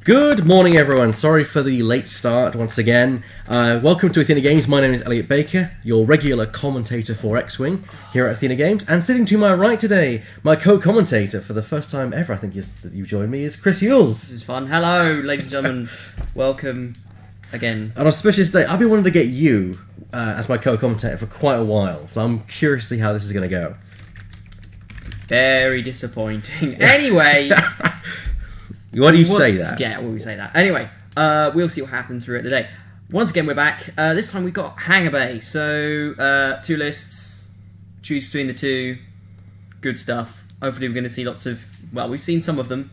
Good morning, everyone. Sorry for the late start once again. Welcome to Athena Games. My name is Elliot Baker, your regular commentator for X-Wing here at Athena Games. And sitting to my right today, my co-commentator for the first time ever, I think that you've joined me, is Chris Ewles. This is fun. Hello, ladies and gentlemen. Welcome again. On an auspicious day, I've been wanting to get you as my co-commentator for quite a while, so I'm curious to see how this is going to go. Very disappointing. Anyway... Why do you say that? Yeah, well, we say that. Anyway, we'll see what happens throughout the day. Once again, we're back. This time we've got Hangar Bay. So, two lists. Choose between the two. Good stuff. Hopefully we're going to see lots of... Well, we've seen some of them.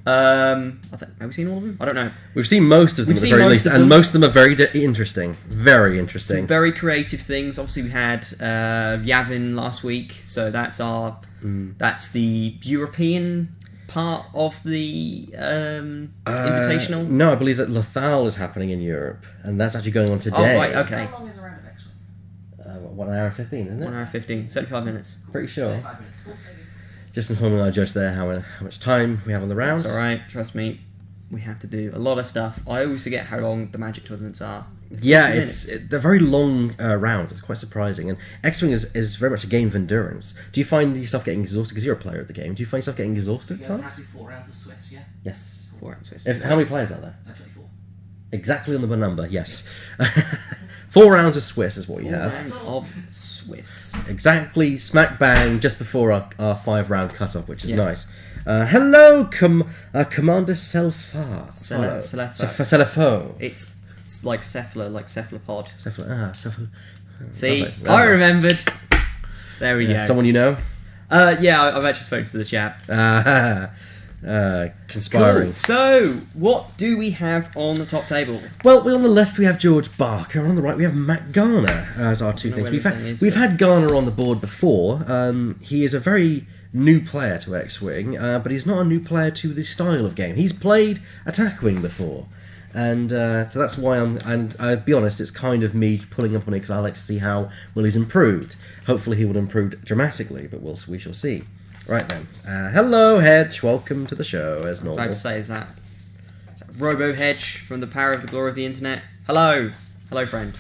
Have we seen all of them? I don't know. We've seen most of them at the very least, and most of them are very interesting. Very interesting. Some very creative things. Obviously, we had Yavin last week. So that's our... That's the European... part of the Invitational? No, I believe that Lothal is happening in Europe, and that's actually going on today. Oh, right, okay. How long is a round of X-Wing? 1 hour and 15, isn't it? 1 hour 15, 75 minutes. Pretty sure. 5 minutes. Just informing our judge there how much time we have on the round. It's alright, trust me. We have to do a lot of stuff. I always forget how long the Magic tournaments are. Yeah, they're very long rounds. It's quite surprising. And X-Wing is very much a game of endurance. Do you find yourself getting exhausted? Because you're a player of the game. Do you find yourself getting exhausted at times? It has to be 4 rounds of Swiss, yeah? Yes. 4 rounds Swiss. How many players are there? 24. Exactly on the number, yes. 4 rounds of Swiss is what you 4 have. rounds of Swiss. Exactly, smack bang, just before our 5-round cut-off, which is nice. Hello, Commander Selfar. Selefo. It's like cephalopod. See, Lovely. I remembered. There we go. Someone you know? Yeah, I've actually spoken to the chap. Conspiring. Cool. So, what do we have on the top table? Well, on the left we have George Barker, on the right we have Matt Garner as our two things. We've had Garner on the board before. He is a very new player to X-Wing, but he's not a new player to the style of game. He's played Attack Wing before. And so that's why and I'll be honest, it's kind of me pulling up on it because I like to see how well he's improved. Hopefully he will improve dramatically, but we shall see. Right then. Hello, Hedge. Welcome to the show, as normal. About to say, is that Robo Hedge from the Power of the Glory of the Internet? Hello. Hello, friend.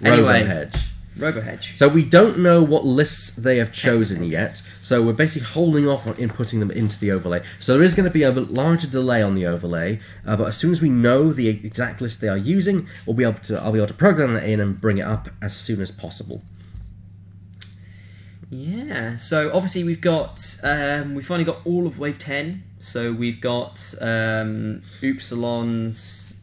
Anyway. Robo Hedge. Robo Hedge. So we don't know what lists they have chosen yet, so we're basically holding off on inputting them into the overlay. So there is going to be a larger delay on the overlay, but as soon as we know the exact list they are using, I'll be able to program that in and bring it up as soon as possible. Yeah, so obviously we've got, we finally got all of Wave 10, so we've got Upsilons,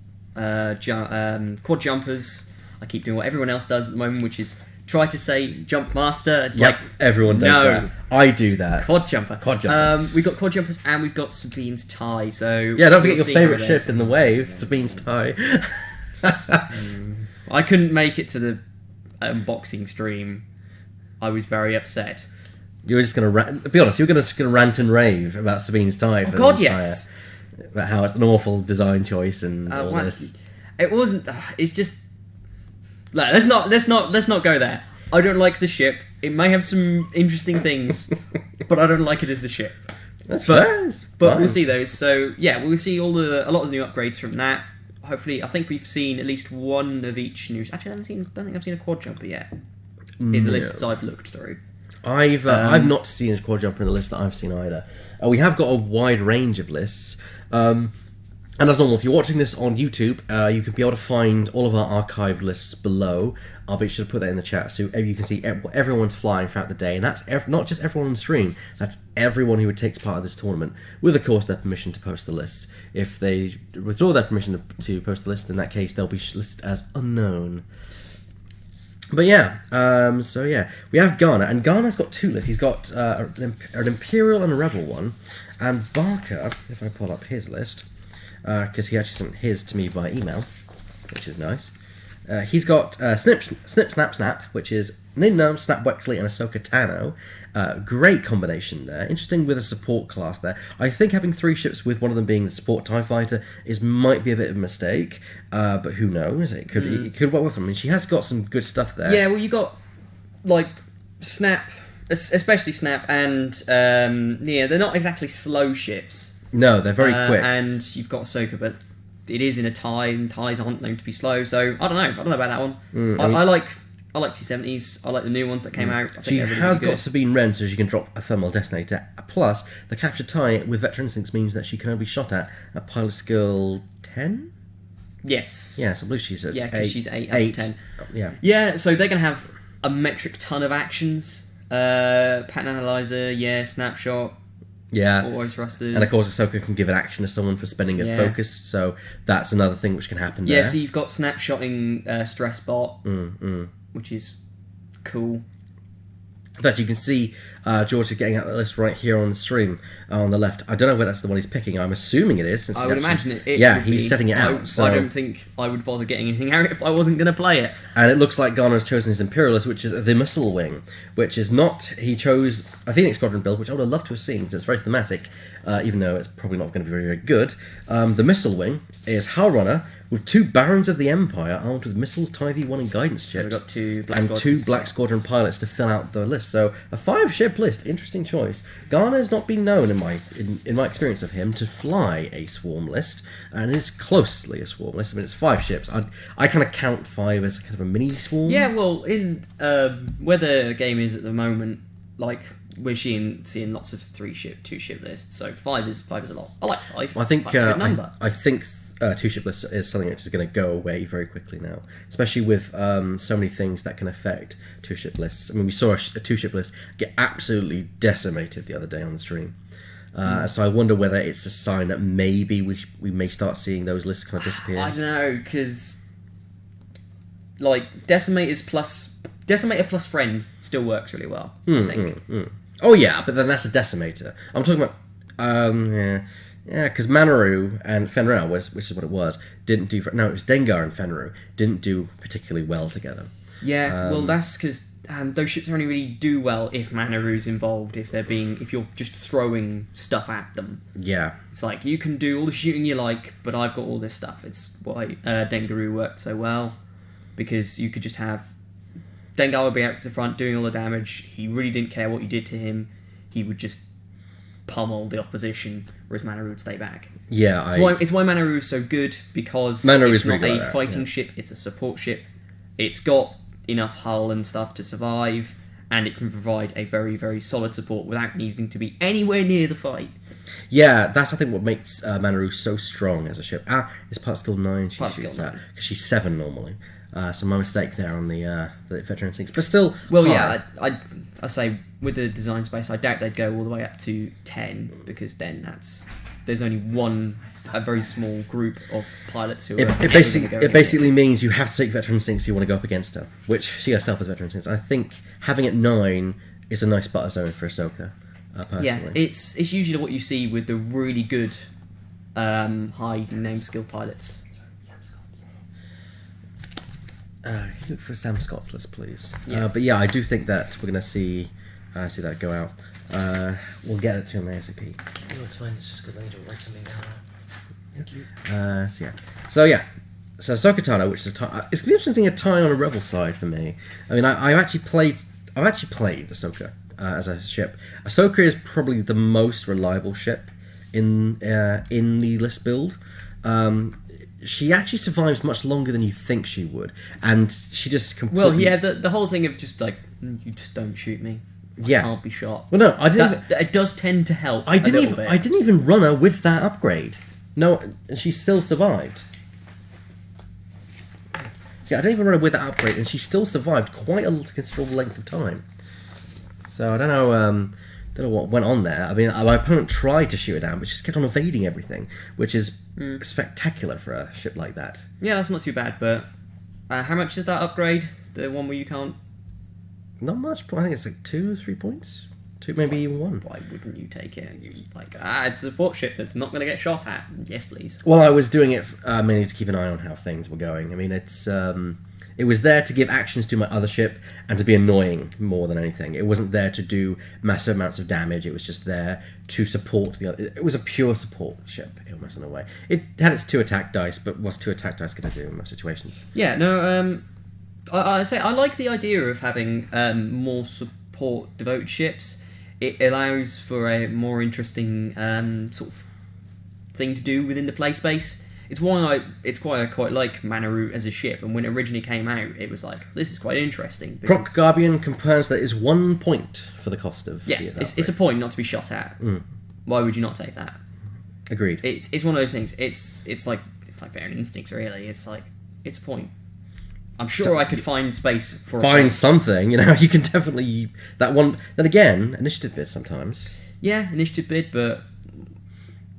Quad Jumpers. I keep doing what everyone else does at the moment, which is try to say Jump Master. It's like, everyone does that. I do that. Quad Jumper. Quad Jumper. We've got Quad Jumpers and we've got Sabine's Tie, so... Yeah, don't forget your favourite ship in the wave, Sabine's Tie. I couldn't make it to the unboxing stream. I was very upset. You were just going to be honest, you were just going to rant and rave about Sabine's Tie. Oh God, yes. About how it's an awful design choice and all this. It wasn't. It's just. Let's not go there. I don't like the ship. It may have some interesting things, but I don't like it as a ship. That's fair. But we'll see those. So yeah, we'll see a lot of the new upgrades from that. Hopefully, I think we've seen at least one of each new. Actually, I don't think I've seen a Quad Jumper yet. In the lists I've looked through. I've not seen a Quad Jumper in the list that I've seen either. We have got a wide range of lists. And as normal, if you're watching this on YouTube, you can be able to find all of our archived lists below. I'll be sure to put that in the chat so you can see what everyone's flying throughout the day. And that's not just everyone on the stream, that's everyone who takes part of this tournament, with, of course, their permission to post the list. If they withdraw their permission to post the list, in that case, they'll be listed as unknown. But yeah, we have Garner, and Garner's got 2 lists. He's got an Imperial and a Rebel one, and Barker, if I pull up his list, because he actually sent his to me by email, which is nice. He's got Snip, Snap, Snap, which is Nin Num, Snap Wexley, and Ahsoka Tano. Great combination there. Interesting with a support class there. I think having 3 ships with one of them being the support TIE Fighter might be a bit of a mistake, but who knows? It could work with them. I mean, she has got some good stuff there. Yeah, well, you got like Snap, especially Snap and Nia. They're not exactly slow ships. No, they're very quick. And you've got Ahsoka, but it is in a tie, and ties aren't known to be slow. So I don't know about that one. I like 270s. I like the new ones that came out. I think She they're really, has really got Sabine Wren, so she can drop a thermal detonator. Plus, the capture tie with Veteran Instincts means that she can only be shot at pilot skill 10? Yes. Yes, I believe she's at 8. Because she's 8 out of 10. Yeah. Yeah, so they're going to have a metric ton of actions. Pattern Analyzer, snapshot, Yeah. always thrusters. And of course, Ahsoka can give an action to someone for spending a focus, so that's another thing which can happen there. Yeah, so you've got snapshotting Stress Bot, which is cool. But you can see George is getting out the list right here on the stream on the left. I don't know whether that's the one he's picking. I'm assuming it is. Since I would imagine it. Yeah, would he's be. setting it out. So. I don't think I would bother getting anything out if I wasn't going to play it. And it looks like Garner has chosen his Imperialist, which is the Missile Wing, which is not... He chose a Phoenix Squadron build, which I would have loved to have seen, because it's very thematic, even though it's probably not going to be very, very good. The Missile Wing is Hull Runner, with 2 Barons of the Empire armed with missiles, TIE V1 and guidance ships. We've got 2 Black and Squadrons. 2 Black Squadron pilots to fill out the list. So a 5-ship list, interesting choice. Garner's not been known in my experience of him to fly a swarm list, and it is closely a swarm list. I mean, it's 5 ships. I kind of count 5 as kind of a mini swarm. Yeah, well, in where the game is at the moment, like we're seeing lots of 3-ship, 2-ship lists. So 5 is a lot. I like 5. I think 5's a good number. I think 2-ship list is something which is going to go away very quickly now, especially with so many things that can affect 2-ship lists. I mean, we saw a 2-ship list get absolutely decimated the other day on the stream. So I wonder whether it's a sign that maybe we may start seeing those lists kind of disappear. I don't know, because like Decimator plus Friend still works really well. I think. Oh yeah, but then that's a Decimator. I'm talking about because Manaru and Fenrir, which is what it was, didn't do. No, it was Dengar and Fenrir didn't do particularly well together. Yeah, well, that's because those ships only really do well if Manaru's involved. If you're just throwing stuff at them. Yeah, it's like you can do all the shooting you like, but I've got all this stuff. It's why Dengaru worked so well, because you could just have Dengar would be out to the front doing all the damage. He really didn't care what you did to him. He would just pummel the opposition, whereas Manaru would stay back. Yeah, it's why Manaru is so good, because Manaru it's is not a fighting ship, it's a support ship. It's got enough hull and stuff to survive, and it can provide a very, very solid support without needing to be anywhere near the fight. Yeah, that's I think what makes Manaru so strong as a ship. It's part skill 9 she shoots at, because she's 7 normally. So my mistake there on the Veteran Instincts, but still. Well, hard. yeah, I say with the design space, I doubt they'd go all the way up to 10, because then there's only a very small group of pilots who It basically means you have to take Veteran Instincts if you want to go up against her, which she herself has Veteran Instincts. I think having it 9 is a nice butter zone for Ahsoka. Personally. Yeah, it's usually what you see with the really good high name skill pilots. Look for Sam Scott's list, please. Yeah. But yeah, I do think that we're going to see that go out. We'll get it to him ASAP. No, it's fine. It's just because I need to write something down. Thank you. So Ahsoka Tano, which is it's going to be interesting a tie on a rebel side for me. I mean, I've actually played Ahsoka as a ship. Ahsoka is probably the most reliable ship in the list build. She actually survives much longer than you think she would, and she just completely... Well, yeah, the whole thing of just like, you just don't shoot me. I can't be shot. Well, no, I didn't. It does tend to help. I didn't even run her with that upgrade. No, and she still survived. See, I didn't even run her with that upgrade, and she still survived quite a considerable length of time. So I don't know what went on there. I mean, my opponent tried to shoot her down, but she just kept on evading everything, which is spectacular for a ship like that. Yeah, that's not too bad, but how much is that upgrade? The one where you can't... Not much, but I think it's like 2 or 3 points. 2, maybe even 1. Why wouldn't you take it? It's like, it's a support ship that's not going to get shot at. Yes, please. Well, I was doing it mainly to keep an eye on how things were going. I mean, it was there to give actions to my other ship and to be annoying more than anything. It wasn't there to do massive amounts of damage. It was just there to support the other. It was a pure support ship, almost in a way. It had its 2 attack dice, but what's 2 attack dice going to do in most situations? Yeah, no, I say I like the idea of having more support devoted ships. It allows for a more interesting sort of thing to do within the play space. It's why I quite like Mana Root as a ship, and when it originally came out, it was like, this is quite interesting. Proc Garbian confirms that it's 1 point for the cost of Yeah, it's a point not to be shot at. Why would you not take that? Agreed. It's one of those things. It's like Variant Instincts, really. It's like, it's a point. I'm sure I could find space for something, you know. You can definitely that one. Then again, initiative bid sometimes. Yeah, initiative bid, but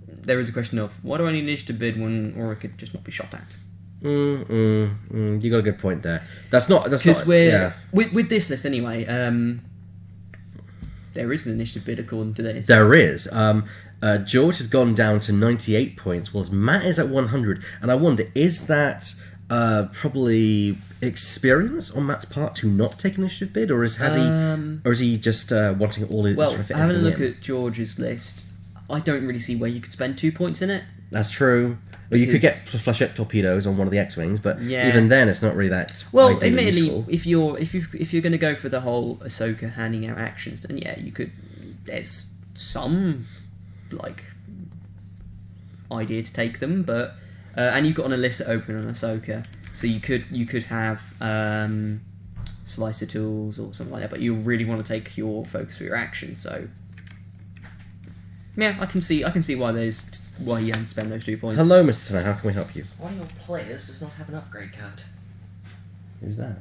there is a question of why do I need initiative bid when Aura could just not be shot at? You got a good point there. That's not because with this list anyway. There is an initiative bid according to this. There is. George has gone down to 98 points, whilst Matt is at 100. And I wonder, is that probably experience on Matt's part to not take an initiative bid, or is he just wanting all his? Well, having a look at George's list, I don't really see where you could spend 2 points in it. That's true. But you could get flechette torpedoes on one of the X-wings, but even then, it's not really that. Well, admittedly, useful. if you're going to go for the whole Ahsoka handing out actions, then yeah, you could. There's some like idea to take them, but and you've got an illicit open on Ahsoka, so you could have slicer tools or something like that, but you really want to take your focus for your action. So yeah, I can see why you hadn't spend those 2 points. Hello, Mr. Tanner, how can we help you? One of your players does not have an upgrade card. Who's that?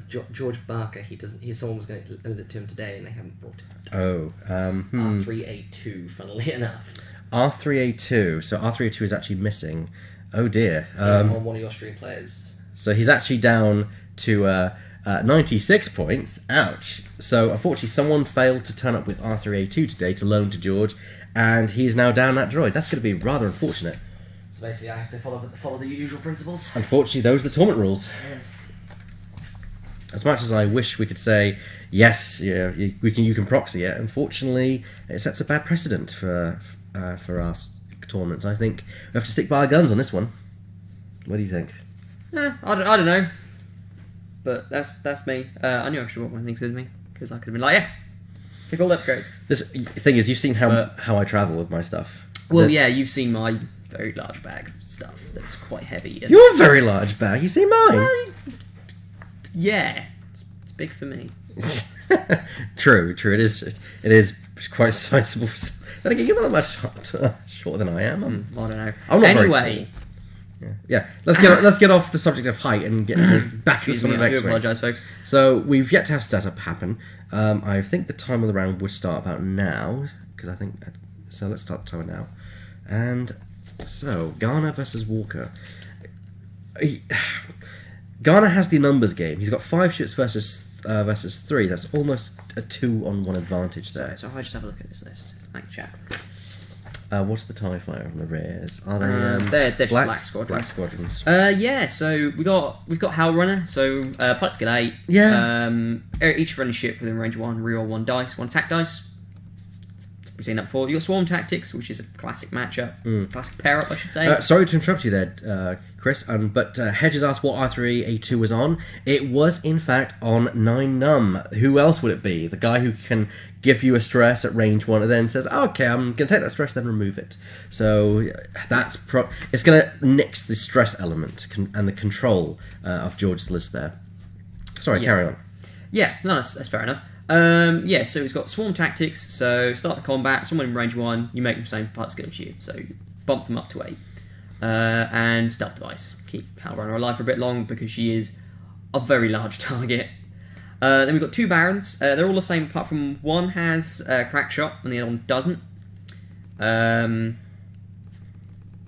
George Barker. Someone was going to lend it to him today, and they haven't brought it. Oh, R3A2. Funnily enough. R3A2. So R3A2 is actually missing. Oh dear. On one of your stream players. So he's actually down to 96 points. Ouch. So unfortunately, someone failed to turn up with R3A2 today to loan to George, and he's now down that droid. That's going to be rather unfortunate. So basically, I have to follow the usual principles. Unfortunately, those are the tournament rules. Yes. As much as I wish we could say yes, yeah, you can proxy it. Unfortunately, it sets a bad precedent for our tournaments. I think we have to stick by our guns on this one. What do you think? I don't know, but that's me. I knew I should want one of things with me because I could have been like, yes, take all the upgrades. This thing is, you've seen how I travel with my stuff. Well, yeah, you've seen my very large bag of stuff that's quite heavy. And your very large bag. You see mine. Well, yeah, it's big for me. True. It is quite sizable. Then again, you're not that much shorter than I am. I don't know. I'm not anyway. Very tall. Yeah. Let's get off the subject of height and get back to the subject of X-Wing. I do apologise, folks. So we've yet to have setup happen. I think the time of the round would start about now, because I think so. Let's start the timer now. And so Garner versus Walker. Garner has the numbers game. He's got 5 ships versus 3. That's almost a 2-on-1 advantage there. So if I just have a look at this list. Thank you, chap. What's the TIE fighter on the rears? Are they? They're just black squadrons. Black squadrons. Yeah. So we got Hell Runner. So pilot skill 8. Yeah. Each running ship within range 1, reroll 1 dice, 1 attack dice. We've seen that before. You got Swarm Tactics, which is a classic matchup, classic pair up, I should say. Sorry to interrupt you there, Chris. But Hedges asked what R3A2 was on. It was in fact on 9 Num. Who else would it be? The guy who can give you a stress at range 1 and then says, "Okay, I'm going to take that stress, then remove it." So that's it's going to nix the stress element and the control of George's list there. Sorry, carry on. Yeah, no, that's fair enough. Yeah, so he's got Swarm Tactics, so start the combat, someone in range 1, you make them same pilot skill as you, so you bump them up to 8. And Stealth Device, keep Hellrunner alive for a bit long because she is a very large target. Then we've got 2 Barons, they're all the same apart from one has Crack Shot and the other one doesn't.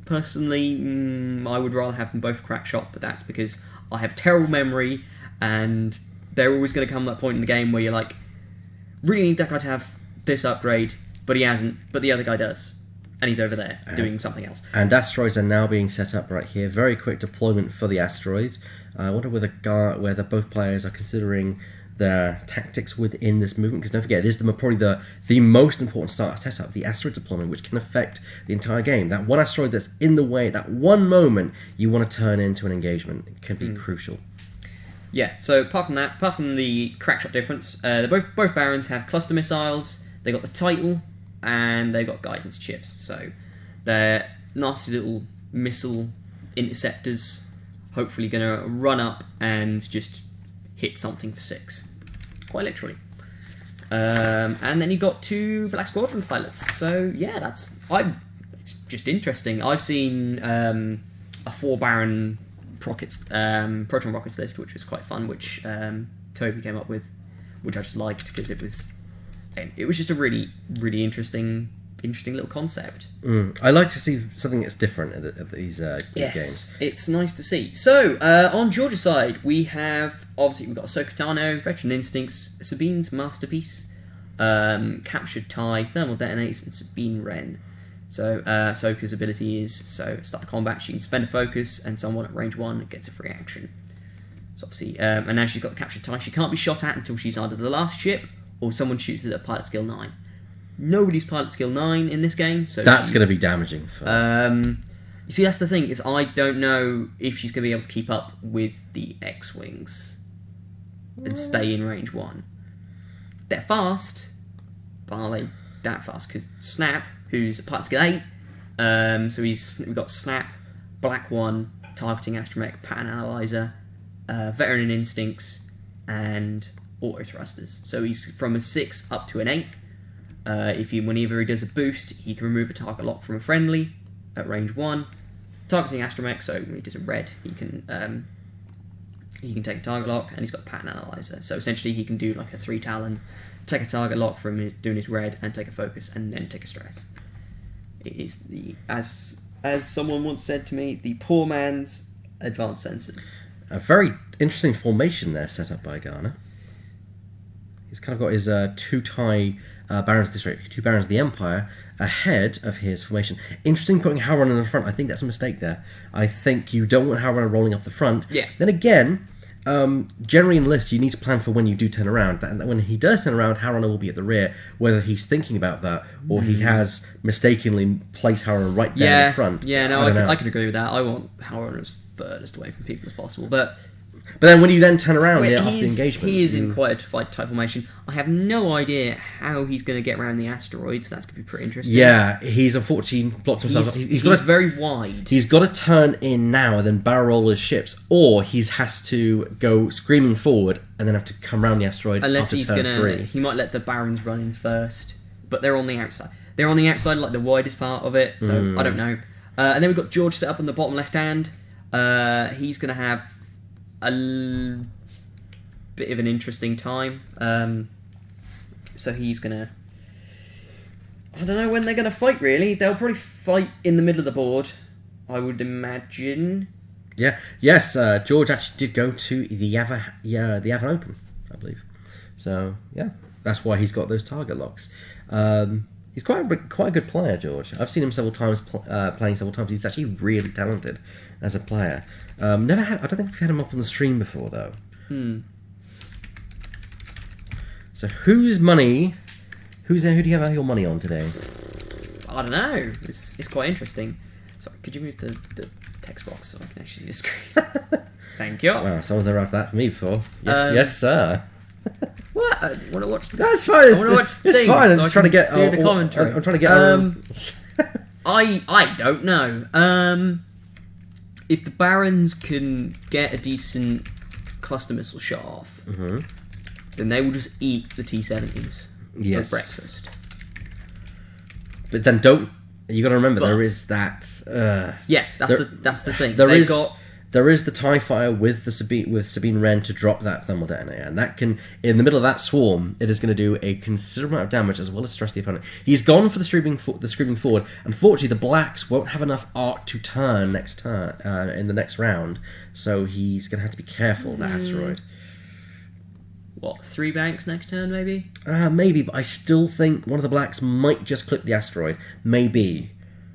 Personally, I would rather have them both Crack Shot, but that's because I have terrible memory and they're always going to come to that point in the game where you're like, really need that guy to have this upgrade, but he hasn't, but the other guy does. And he's over there doing something else. And asteroids are now being set up right here. Very quick deployment for the asteroids. I wonder whether both players are considering their tactics within this movement, because don't forget, it is probably the most important start setup, the asteroid deployment, which can affect the entire game. That one asteroid that's in the way, that one moment you want to turn into an engagement, it can be crucial. Yeah, so apart from the crackshot difference, both Barons have cluster missiles, they got the title, and they got guidance chips. So they're nasty little missile interceptors. Hopefully going to run up and just hit something for 6. Quite literally. And then you've got 2 Black Squadron pilots. So yeah, it's just interesting. I've seen a 4 Baron proton rockets list, which was quite fun, which Toby came up with, which I just liked because it was just a really, really interesting little concept. I like to see something that's different at these games. It's nice to see. So, on Georgia's side, we've got Ahsoka Tano, Veteran Instincts, Sabine's Masterpiece, Captured TIE, Thermal Detonators, and Sabine Wren. So, Ahsoka's ability is, start the combat, she can spend a focus, and someone at range 1 gets a free action. So obviously, and now she's got the Captured TIE, she can't be shot at until she's either the last ship, or someone shoots at pilot skill 9. Nobody's pilot skill 9 in this game, so that's going to be damaging. You see, that's the thing, is I don't know if she's going to be able to keep up with the X-Wings and stay in range 1. They're fast, but are they that fast? Because Snap, who's pilot skill 8, so we've got Snap, Black 1, Targeting Astromech, Pattern Analyzer, Veteran Instincts, and Auto Thrusters. So he's from a 6 up to an 8. Whenever he does a boost, he can remove a target lock from a friendly at range 1. Targeting Astromech, so when he does a red, he can take a target lock, and he's got Pattern Analyzer. So essentially, he can do like a 3 Talon, take a target lock from doing his red, and take a focus, and then take a stress. It is as someone once said to me, the poor man's advanced sensors. A very interesting formation there set up by Garner. He's kind of got his 2 Barons of the Empire ahead of his formation. Interesting putting Howrun in the front. I think that's a mistake there. I think you don't want Howrun rolling up the front. Yeah. Then again, generally in lists, you need to plan for when you do turn around. That when he does turn around, Howrun will be at the rear, whether he's thinking about that or he has mistakenly placed Howrun right there in the front. Yeah, no, I can agree with that. I want Howrun as furthest away from people as possible, but then when you then turn around after the engagement... He is in quite a tight formation. I have no idea how he's going to get around the asteroids. That's going to be pretty interesting. Yeah, he's unfortunately blocked himself. He's very wide. He's got to turn in now and then barrel roll his ships, or he has to go screaming forward and then have to come around the asteroid unless after he's turn 3. He might let the Barons run in first, but they're on the outside. They're on the outside, like the widest part of it, so I don't know. And then we've got George set up on the bottom left hand. He's going to have a bit of an interesting time. So he's gonna... I don't know when they're gonna fight, really. They'll probably fight in the middle of the board, I would imagine. Yeah. Yes, George actually did go to the Yavin Open, I believe. So, yeah, that's why he's got those target locks. He's quite a good player, George. I've seen him several times playing several times. He's actually really talented as a player. I don't think we've had him up on the stream before, though. So who do you have your money on today? I don't know. It's quite interesting. Sorry, could you move the text box so I can actually see the screen? Thank you. Wow, someone's never asked that for me before. Yes, sir. What? I want to watch the... That's fine. I want to watch the it's things fine. I'm so just trying to get... the commentary. I'm trying to get... I don't know. If the Barons can get a decent cluster missile shot off, then they will just eat the T-70s for breakfast. But then you got to remember there is that. That's the thing. There is the TIE fighter with Sabine Wren to drop that thermal detonator, and that can, in the middle of that swarm, it is going to do a considerable amount of damage as well as stress the opponent. He's gone for the screaming forward. Unfortunately, the blacks won't have enough arc to turn in the next round, so he's going to have to be careful of that asteroid. What, 3 banks next turn, maybe? Maybe, but I still think one of the blacks might just clip the asteroid. Maybe.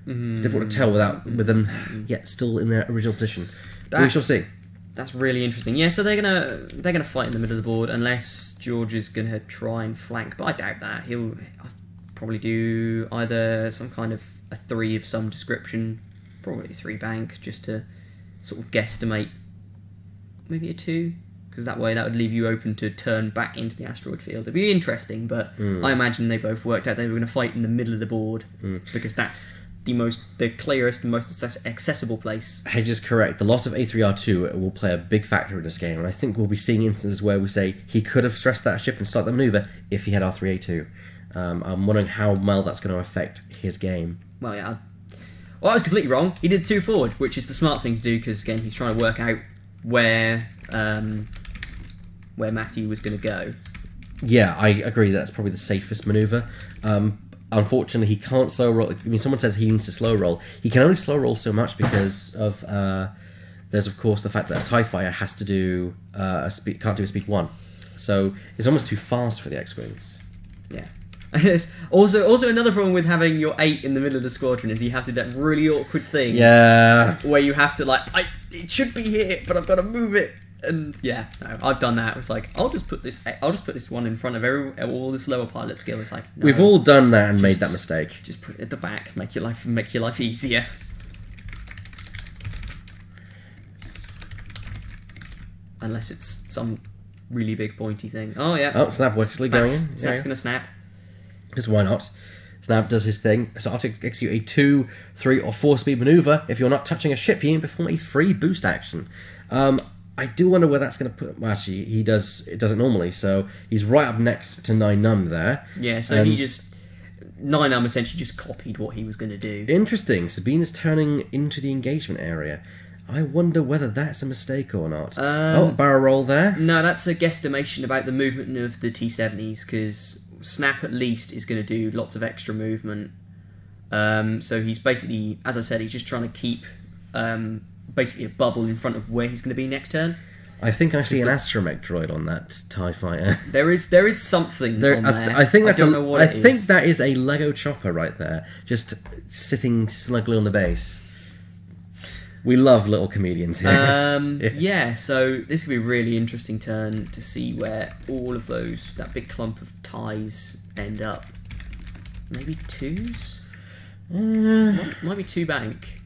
Difficult to tell with them yet still in their original position. We shall see. That's really interesting. Yeah, so they're gonna fight in the middle of the board unless George is gonna try and flank, but I doubt that. He'll probably do either some kind of a 3 of some description, probably a 3 bank, just to sort of guesstimate. Maybe a 2, because that way that would leave you open to turn back into the asteroid field. It'd be interesting, but I imagine they both worked out they were going to fight in the middle of the board because that's the clearest and most accessible place. Hedge is correct. The loss of A3R2 will play a big factor in this game, and I think we'll be seeing instances where we say he could have stressed that ship and started the maneuver if he had R3A2. I'm wondering how well that's going to affect his game. Well, yeah. Well, I was completely wrong. He did 2 forward, which is the smart thing to do because, again, he's trying to work out where Matthew was going to go. Yeah, I agree. That's probably the safest maneuver. Unfortunately, he can't slow roll. I mean, someone says he needs to slow roll. He can only slow roll so much because of there's of course the fact that a TIE fighter has to do can't do a speed 1, so it's almost too fast for the X-wings. Yeah. also another problem with having your 8 in the middle of the squadron is you have to do that really awkward thing. Yeah. Where you have to it should be here, but I've got to move it. And yeah, no, I've done that. It's like I'll just put this one in front of all this lower pilot skill. It's like no, we've all done that and made that mistake. Just put it at the back. Make your life easier. Unless it's some really big pointy thing. Oh yeah. Oh, Snap Wexley going in. Snap's gonna snap. Because why not? Snap does his thing. So after execute a 2, 3, or 4 speed maneuver, if you're not touching a ship, you can perform a free boost action. I do wonder where that's going to put... Well, actually, it does it normally, so he's right up next to 9num there. Yeah, so he just... 9num essentially just copied what he was going to do. Interesting. Sabine is turning into the engagement area. I wonder whether that's a mistake or not. Barrel roll there. No, that's a guesstimation about the movement of the T-70s, because Snap at least is going to do lots of extra movement. So he's basically, as I said, he's just trying to keep... basically a bubble in front of where he's going to be next turn. I think I see an astromech droid on that TIE fighter. There is something on there. I think that's don't know what it is. I think that is a Lego chopper right there, just sitting snugly on the base. We love little comedians here. Yeah, so this could be a really interesting turn to see where all of that big clump of ties end up. Maybe 2s? Might be 2 bank.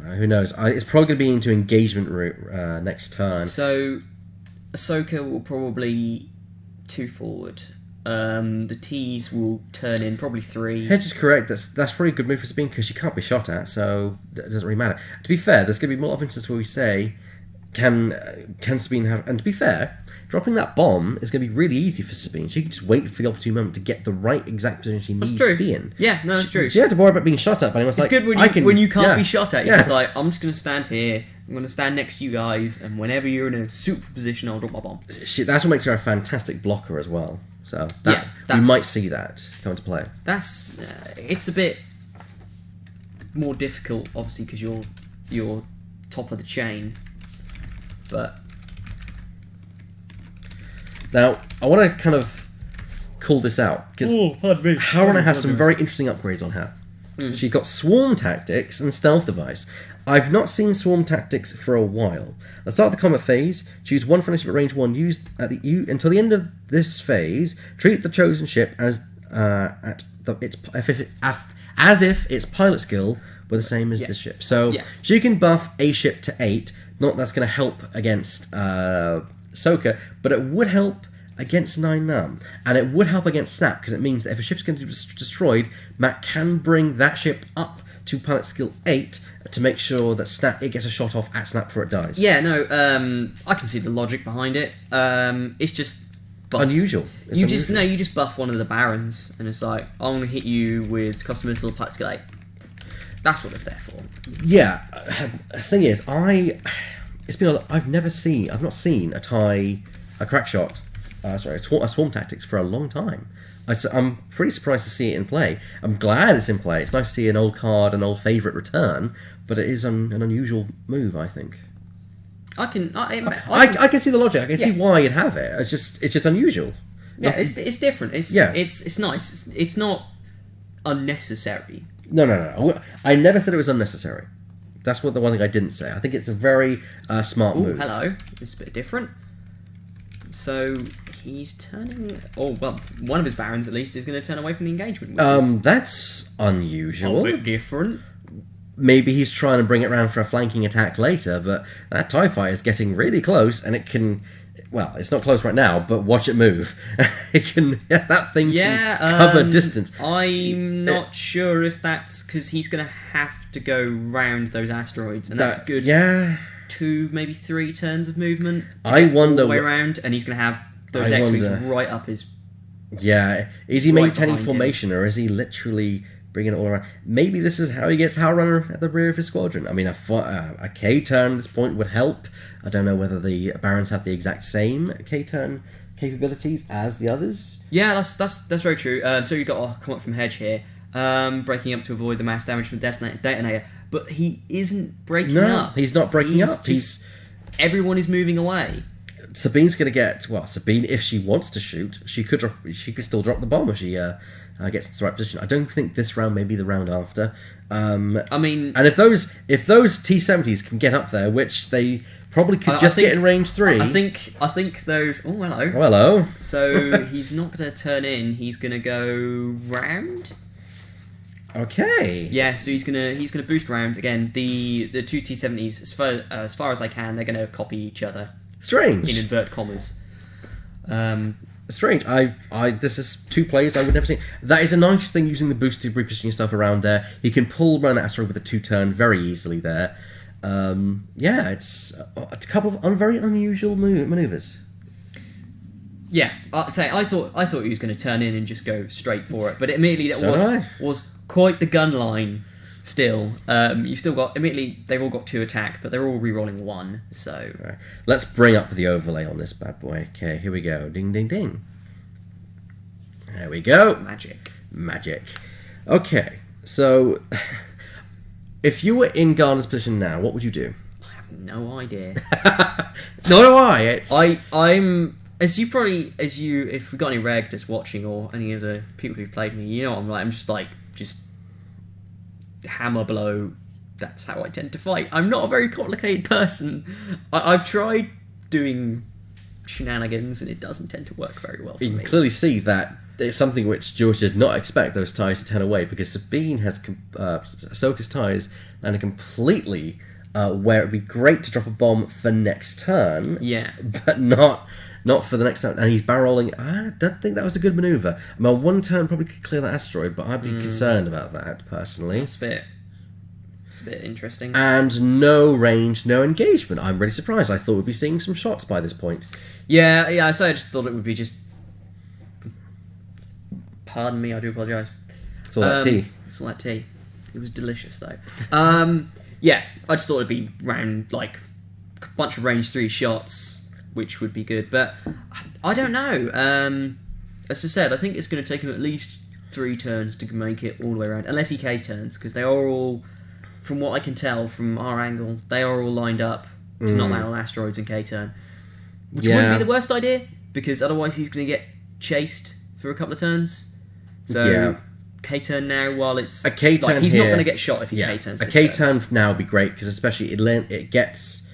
Who knows? It's probably going to be into engagement route next turn. So, Ahsoka will probably 2 forward. The T's will turn in probably 3. Hedge is correct. That's probably a good move for Sabine because she can't be shot at, so it doesn't really matter. To be fair, there's going to be a lot of instances where we say, can Sabine have... And to be fair, dropping that bomb is going to be really easy for Sabine. She can just wait for the opportune moment to get the right exact position she needs to be in. Yeah, no, that's true. She doesn't have to worry about being shot at, but it's good when you can't be shot at. You're just like, I'm just going to stand here, I'm going to stand next to you guys, and whenever you're in a super position, I'll drop my bomb. That's what makes her a fantastic blocker as well. So we might see that come into play. It's a bit more difficult, obviously, because you're top of the chain. But now I want to kind of call this out because Haruna has some very interesting upgrades on her. She got Swarm Tactics and Stealth Device. I've not seen Swarm Tactics for a while. At the start of the combat phase, choose one friendly ship at range 1 used until the end of this phase. Treat the chosen ship as if its pilot skill were the same as this ship. So she can buff a ship to 8. Not that's going to help against Ahsoka, but it would help against 9num, and it would help against Snap because it means that if a ship's going to be destroyed, Matt can bring that ship up to pilot skill 8 to make sure that it gets a shot off at Snap before it dies. Yeah, no, I can see the logic behind it. It's just unusual. You just buff one of the Barons, and it's like, I'm going to hit you with custom missile pilot skill 8. That's what it's there for. Yeah, the thing is, I've not seen a crack shot, a Swarm Tactics for a long time. I'm pretty surprised to see it in play. I'm glad it's in play. It's nice to see an old card, an old favourite return, but it is an unusual move, I think. I can see the logic. I can see why you'd have it. It's just unusual. Yeah, it's different. It's nice. It's not unnecessary. No. I never said it was unnecessary. That's the one thing I didn't say. I think it's a very smart move. Hello. It's a bit different. So he's turning... Oh, well, one of his Barons, at least, is going to turn away from the engagement. That's unusual. A bit different. Maybe he's trying to bring it around for a flanking attack later, but that TIE fighter is getting really close, and it can... Well, it's not close right now, but watch it move. That thing Yeah, can cover distance. I'm not sure if that's because he's going to have to go round those asteroids, and that's a good 2, maybe 3 turns of movement. I wonder all the way around, and he's going to have those X-wings right up his. Yeah, is he right maintaining behind formation, or is he literally bringing it all around? Maybe this is how he gets Howlrunner at the rear of his squadron. I mean, a K-turn at this point would help. I don't know whether the Barons have the exact same K-turn capabilities as the others. Yeah, that's very true. So you've got a comment from Hedge here, breaking up to avoid the mass damage from the detonator, but he isn't breaking up. He's not breaking up. Everyone is moving away. Sabine's going to get... Well, Sabine, if she wants to shoot, she could still drop the bomb if she gets into the right position. I don't think this round may be the round after. I mean... And if those T-70s can get up there, which they probably could get in range 3... I think those... Oh, hello. Oh, hello. So he's not going to turn in. He's going to go round. Okay. Yeah, so he's gonna boost round again. The 2 T-70s, as far as I can, they're going to copy each other. Strange. In invert commas. Strange. This is 2 plays I would never see. That is a nice thing, using the boost to reposition yourself around there. You can pull around that asteroid with a 2-turn very easily there. It's a couple of very unusual maneuvers. Yeah, I'd say I thought he was going to turn in and just go straight for it, but admittedly was quite the gun line. Still, you've still got immediately. They've all got 2 attack, but they're all re-rolling 1. So right. Let's bring up the overlay on this bad boy. Okay, here we go. Ding, ding, ding. There we go. Magic. Okay, so if you were in Garner's position now, what would you do? I have no idea. Nor do I. I'm if we've got any regulars watching or any of the people who've played me, you know what I'm like. I'm just hammer blow. That's how I tend to fight. I'm not a very complicated person. I've tried doing shenanigans and it doesn't tend to work very well for me. You can clearly see that it's something which George did not expect those ties to turn away, because Sabine has Ahsoka's ties and completely where it'd be great to drop a bomb for next turn. Yeah, but not for the next turn. And he's barrel rolling. I don't think that was a good maneuver. I mean, 1 turn probably could clear that asteroid, but I'd be concerned about that personally. It's a bit interesting. And no range, no engagement. I'm really surprised. I thought we'd be seeing some shots by this point. Yeah. So I just thought it would be just. Pardon me, I do apologise. It's all that tea. It's all that tea. It was delicious though. Yeah, I just thought it'd be round like a bunch of range 3 shots, which would be good. But I don't know. As I said, I think it's going to take him at least 3 turns to make it all the way around, unless he K turns, because they are all, from what I can tell from our angle, they are all lined up to knock down on asteroids and K turn, which wouldn't be the worst idea, because otherwise he's going to get chased for a couple of turns. So K turn now, while it's a K turn, he's not going to get shot if he K turns. A K turn now would be great, because especially it gets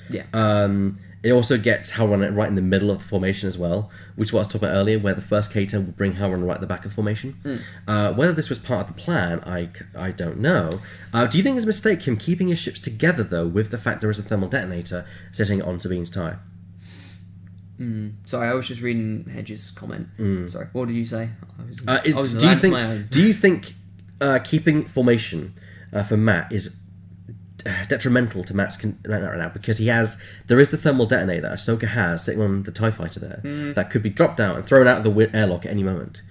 it also gets Howlrunner right in the middle of the formation as well, which is what I was talking about earlier, where the first K turn will bring Howlrunner right at the back of the formation. Whether this was part of the plan, I don't know. Do you think it's a mistake him keeping his ships together though, with the fact there is a thermal detonator sitting on Sabine's tie? Sorry, I was just reading Hedge's comment. Sorry, what did you say? Do you think keeping formation for Matt is detrimental to Matt's right now, because there is the thermal detonator that Ahsoka has sitting on the TIE fighter there that could be dropped out and thrown out of the airlock at any moment?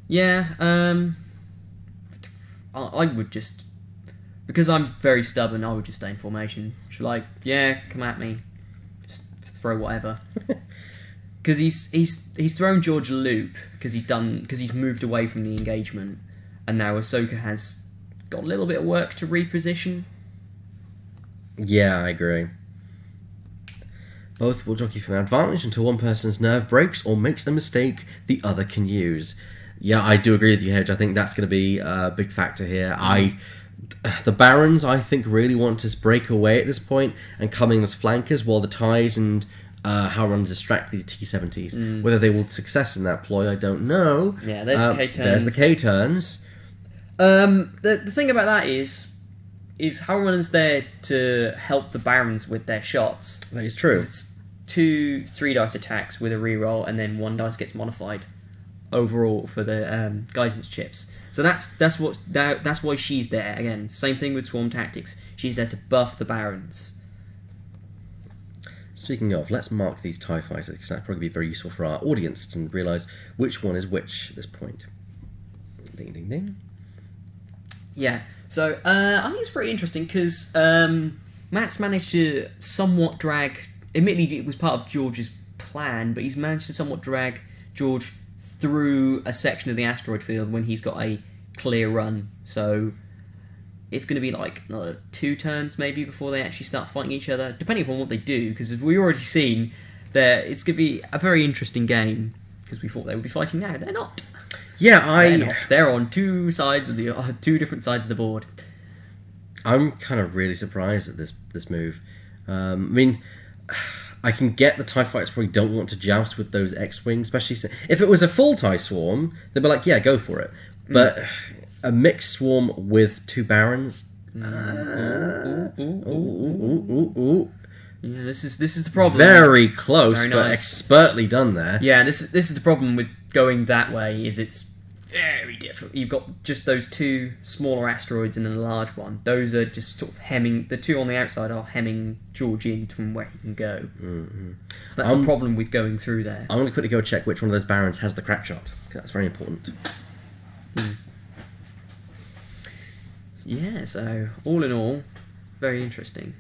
Yeah, I would just, because I'm very stubborn, I would just stay in formation. Just like, come at me. Throw whatever, because he's thrown George a loop because he's moved away from the engagement, and now Ahsoka has got a little bit of work to reposition. Yeah, I agree. Both will jockey for an advantage until one person's nerve breaks or makes the mistake the other can use. Yeah, I do agree with you, Hedge. I think that's going to be a big factor here. The Barons, I think, really want to break away at this point and come in as flankers, while the TIEs and Howlrunner distract the T-70s. Whether they will success in that ploy, I don't know. Yeah, there's the K-turns. There's the K-turns. The thing about that is Howlrunner's there to help the Barons with their shots. That is true. It's 2 3-dice attacks with a reroll, and then 1 dice gets modified overall for the guidance chips. So that's why she's there. Again, same thing with Swarm Tactics. She's there to buff the Barons. Speaking of, let's mark these TIE fighters, because that'd probably be very useful for our audience to realise which one is which at this point. Ding, ding, ding. Yeah, so I think it's pretty interesting, because Matt's managed to somewhat drag... Admittedly, it was part of George's plan, but he's managed to somewhat drag George through a section of the asteroid field when he's got a clear run. So it's going to be like another 2 turns maybe before they actually start fighting each other, depending upon what they do, because we've already seen that it's going to be a very interesting game, because we thought they would be fighting now. They're not. Yeah, They're not. They're on 2 different sides of the board. I'm kind of really surprised at this move. I mean, I can get the TIE fighters probably don't want to joust with those X-Wings, especially if it was a full TIE swarm, they'd be like, yeah, go for it. But a mixed swarm with 2 Barons... Yeah, this is the problem. Very close, Very but nice. Expertly done there. Yeah, this is the problem with going that way, is it's very different. You've got just those 2 smaller asteroids and then a large one. Those are just sort of hemming... The 2 on the outside are hemming George in from where he can go. Mm-hmm. So that's the problem with going through there. I'm going to quickly go check which one of those Barons has the crack shot. That's very important. Yeah, so all in all, very interesting.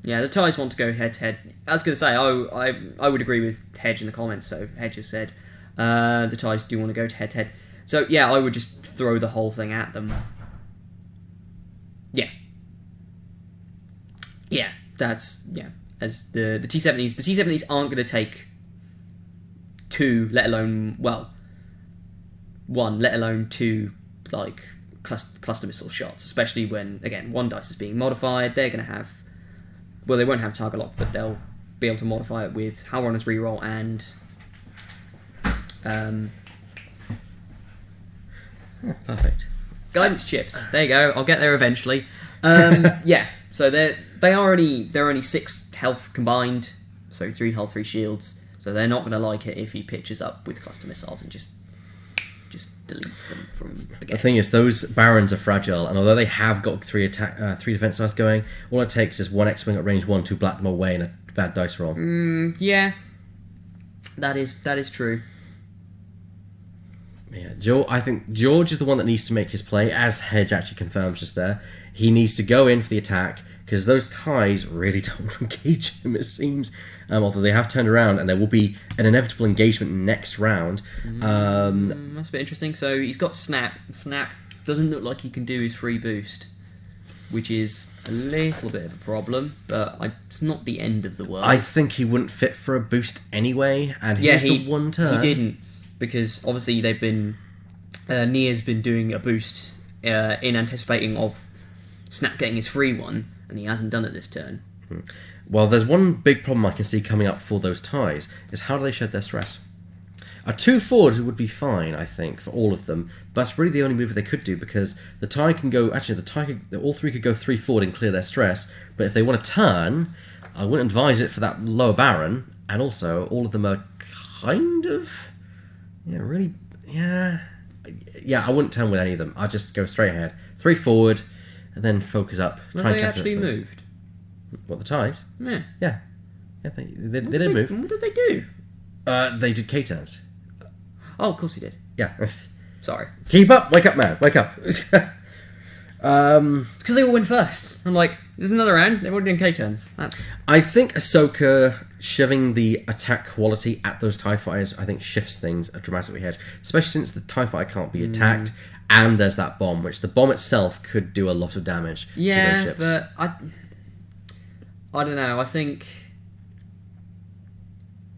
Yeah, the TIEs want to go head-to-head. I was going to say, I would agree with Hedge in the comments, so Hedge has said the TIEs do want to go to head-to-head. So, yeah, I would just throw the whole thing at them. Yeah. Yeah, that's... Yeah. As the T-70s... The T-70s aren't going to take 2, let alone... Well, 1, let alone 2, like, cluster missile shots. Especially when, again, 1 dice is being modified. They're going to have... Well, they won't have target lock, but they'll be able to modify it with Howlrunner's reroll and... Perfect. Guidance chips. There you go. I'll get there eventually. Yeah. So they're only 6 health combined. So 3 health, 3 shields. So they're not going to like it if he pitches up with cluster missiles and just deletes them from the game. The thing is, those Barons are fragile, and although they have got 3 defense dice going, all it takes is 1 X-Wing at range 1 to black them away in a bad dice roll. Yeah. That is true. Yeah, I think George is the one that needs to make his play, as Hedge actually confirms just there. He needs to go in for the attack, because those TIEs really don't want to engage him, it seems. Although they have turned around, and there will be an inevitable engagement next round. That's a bit interesting. So he's got Snap. Snap doesn't look like he can do his free boost, which is a little bit of a problem, but it's not the end of the world. I think he wouldn't fit for a boost anyway, and here's the 1 turn. He didn't, because obviously they've been... Nia's been doing a boost in anticipating of Snap getting his free one, and he hasn't done it this turn. Well, there's one big problem I can see coming up for those TIEs, is how do they shed their stress? A 2 forward would be fine, I think, for all of them, but that's really the only move they could do, because the TIE can go... Actually, all 3 could go 3 forward and clear their stress, but if they want to turn, I wouldn't advise it for that lower Baron, and also, all of them are kind of... Yeah, really... Yeah, I wouldn't turn with any of them. I'd just go straight ahead. 3 forward, and then focus up. Have they actually moved? What, the TIEs? Yeah. Yeah, they did move. What did they do? They did K-turns. Oh, of course he did. Yeah. Sorry. Keep up! Wake up, man! Wake up! It's because they all win first. I'm like, there's another round. They've already done K-turns. I think Ahsoka shoving the attack quality at those TIE fighters, I think, shifts things dramatically ahead. Especially since the TIE fighter can't be attacked, and there's that bomb, which the bomb itself could do a lot of damage to those ships. But I don't know. I think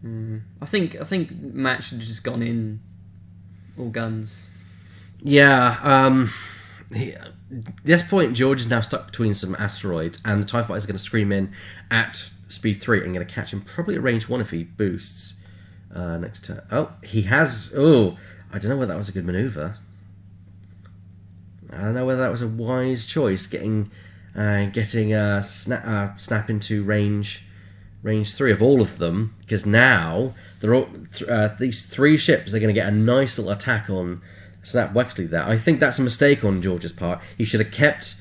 Matt should have just gone in all guns. Yeah, at this point, George is now stuck between some asteroids, and the TIE fighters are going to scream in at speed 3 and going to catch him probably at range 1 if he boosts next turn. Oh, he has... Oh, I don't know whether that was a good maneuver. I don't know whether that was a wise choice, getting and getting snap into range 3 of all of them, because now they're all, these 3 ships are going to get a nice little attack on Snap Wexley there. I think that's a mistake on George's part. He should have kept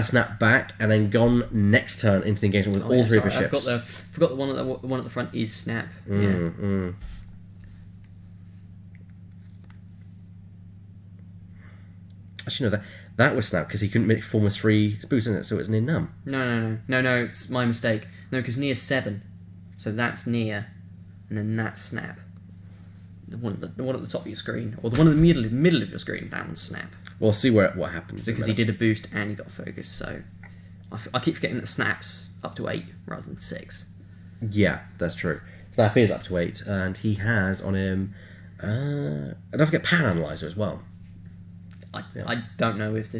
Snap back and then gone next turn into the engagement with all 3 of his ships. Forgot the one at the front is Snap. Yeah. Actually, no, that was Snap because he couldn't form with 3 boosts, isn't it? So it's near Num. No, it's my mistake. No, because Near's 7. So that's Near, and then that's Snap. The one at the top of your screen, or the one in the middle of your screen, that one's Snap. We'll see what happens. Because he did a boost and he got focus, so I keep forgetting that Snap's up to 8 rather than 6. Yeah, that's true. Snap is up to 8, and he has on him. Don't forget Pan Analyzer as well. I don't know if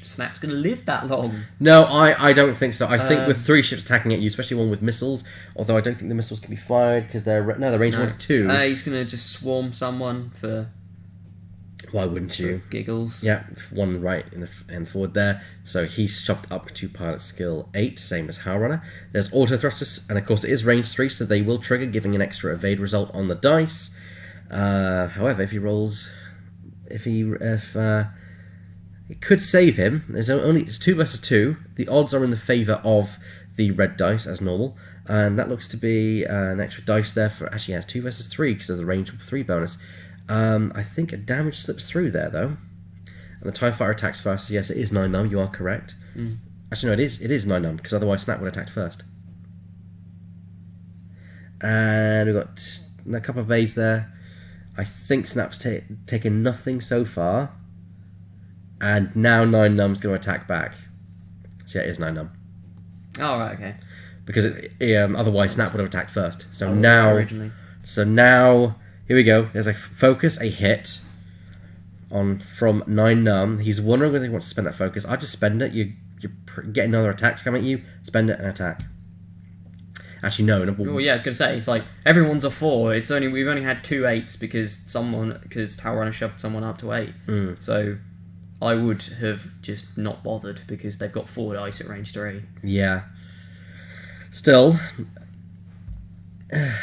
Snap's gonna live that long. No, I don't think so. I think with 3 ships attacking at you, especially one with missiles, although I don't think the missiles can be fired because they're range 1 to 2. He's gonna just swarm someone for. Why wouldn't you? Giggles. Yeah, 1 right in the forward there. So he's shoved up to pilot skill 8, same as Howlrunner. There's auto thrusters, and of course it is range 3, so they will trigger, giving an extra evade result on the dice. However, if he rolls. It could save him. It's 2 versus 2. The odds are in the favour of the red dice as normal, and that looks to be an extra dice there for. Actually, has 2 versus 3 because of the range 3 bonus. I think a damage slips through there though, and the TIE Fighter attacks first. So yes, it is 9 num. You are correct. Actually, no, it is 9 num because otherwise Snap would have attacked first. And we've got a couple of evades there. I think Snap's taken nothing so far. And now 9 num's going to attack back. So yeah, it is 9 num. Oh, right, okay. Because otherwise Snap would have attacked first. So now, here we go. There's a focus, a hit from 9 num. He's wondering whether he wants to spend that focus. I just spend it. You're getting other attacks coming at you. Spend it and attack. Actually, no. Well, yeah, I was going to say, it's like, everyone's a 4. We've only had 2 8s because Howlrunner shoved someone up to 8. So I would have just not bothered because they've got 4 dice at range 3. Yeah. Still. There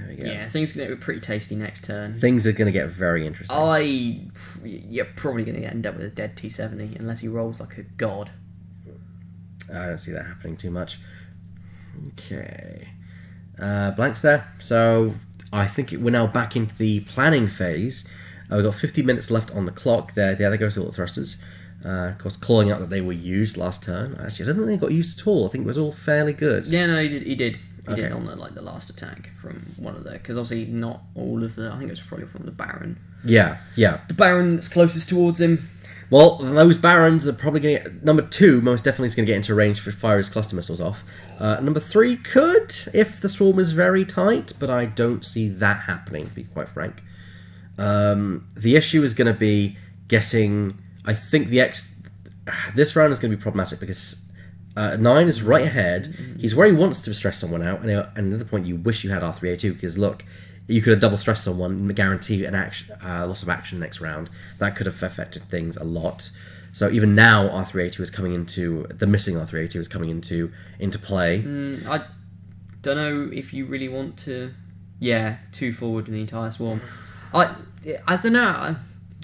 we go. Yeah, things are going to get pretty tasty next turn. Things are going to get very interesting. You're probably going to end up with a dead T70 unless he rolls like a god. I don't see that happening too much. Okay. Blanks there. So I think we're now back into the planning phase. We've got 50 minutes left on the clock there. Yeah, there goes the auto thrusters. Of course, calling out that they were used last turn. Actually, I don't think they got used at all. I think it was all fairly good. Yeah, no, he did. He did on the last attack from one of the... Because obviously not all of the... I think it was probably from the Baron. Yeah. The Baron that's closest towards him. Well, those Barons are probably going to... Number 2 most definitely is going to get into range for fire his cluster missiles off. Number 3 could, if the swarm is very tight, but I don't see that happening, to be quite frank. The issue is going to be getting... I think this round is going to be problematic because 9 is right ahead. He's where he wants to stress someone out. And another point, you wish you had R3A2 because, look, you could have double stressed someone and guarantee an loss of action next round. That could have affected things a lot. So even now, R3A2 is coming into... The missing R3A2 is coming into play. I don't know if you really want to... Yeah, 2 forward in the entire swarm. I don't know.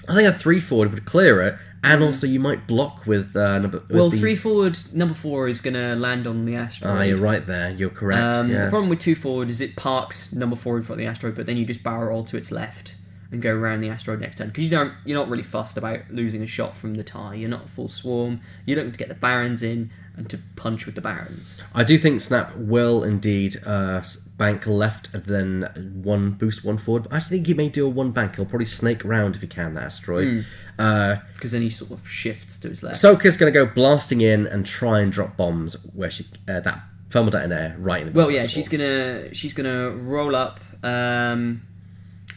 I think a 3 forward would clear it, and also you might block with 3 forward, number 4 is going to land on the asteroid. You're right there. You're correct. Yes. The problem with 2 forward is it parks number 4 in front of the asteroid, but then you just barrel roll to its left and go around the asteroid next turn because you're not really fussed about losing a shot from the TIE. You're not a full swarm. You're looking to get the Barons in and to punch with the Barons. I do think Snap will indeed bank left and then 1 boost 1 forward. I actually think he may do a 1 bank. He'll probably snake around if he can, that asteroid. Because then he sort of shifts to his left. Soka's going to go blasting in and try and drop bombs where that thermal detonator right in the Well, yeah, she's gonna roll up.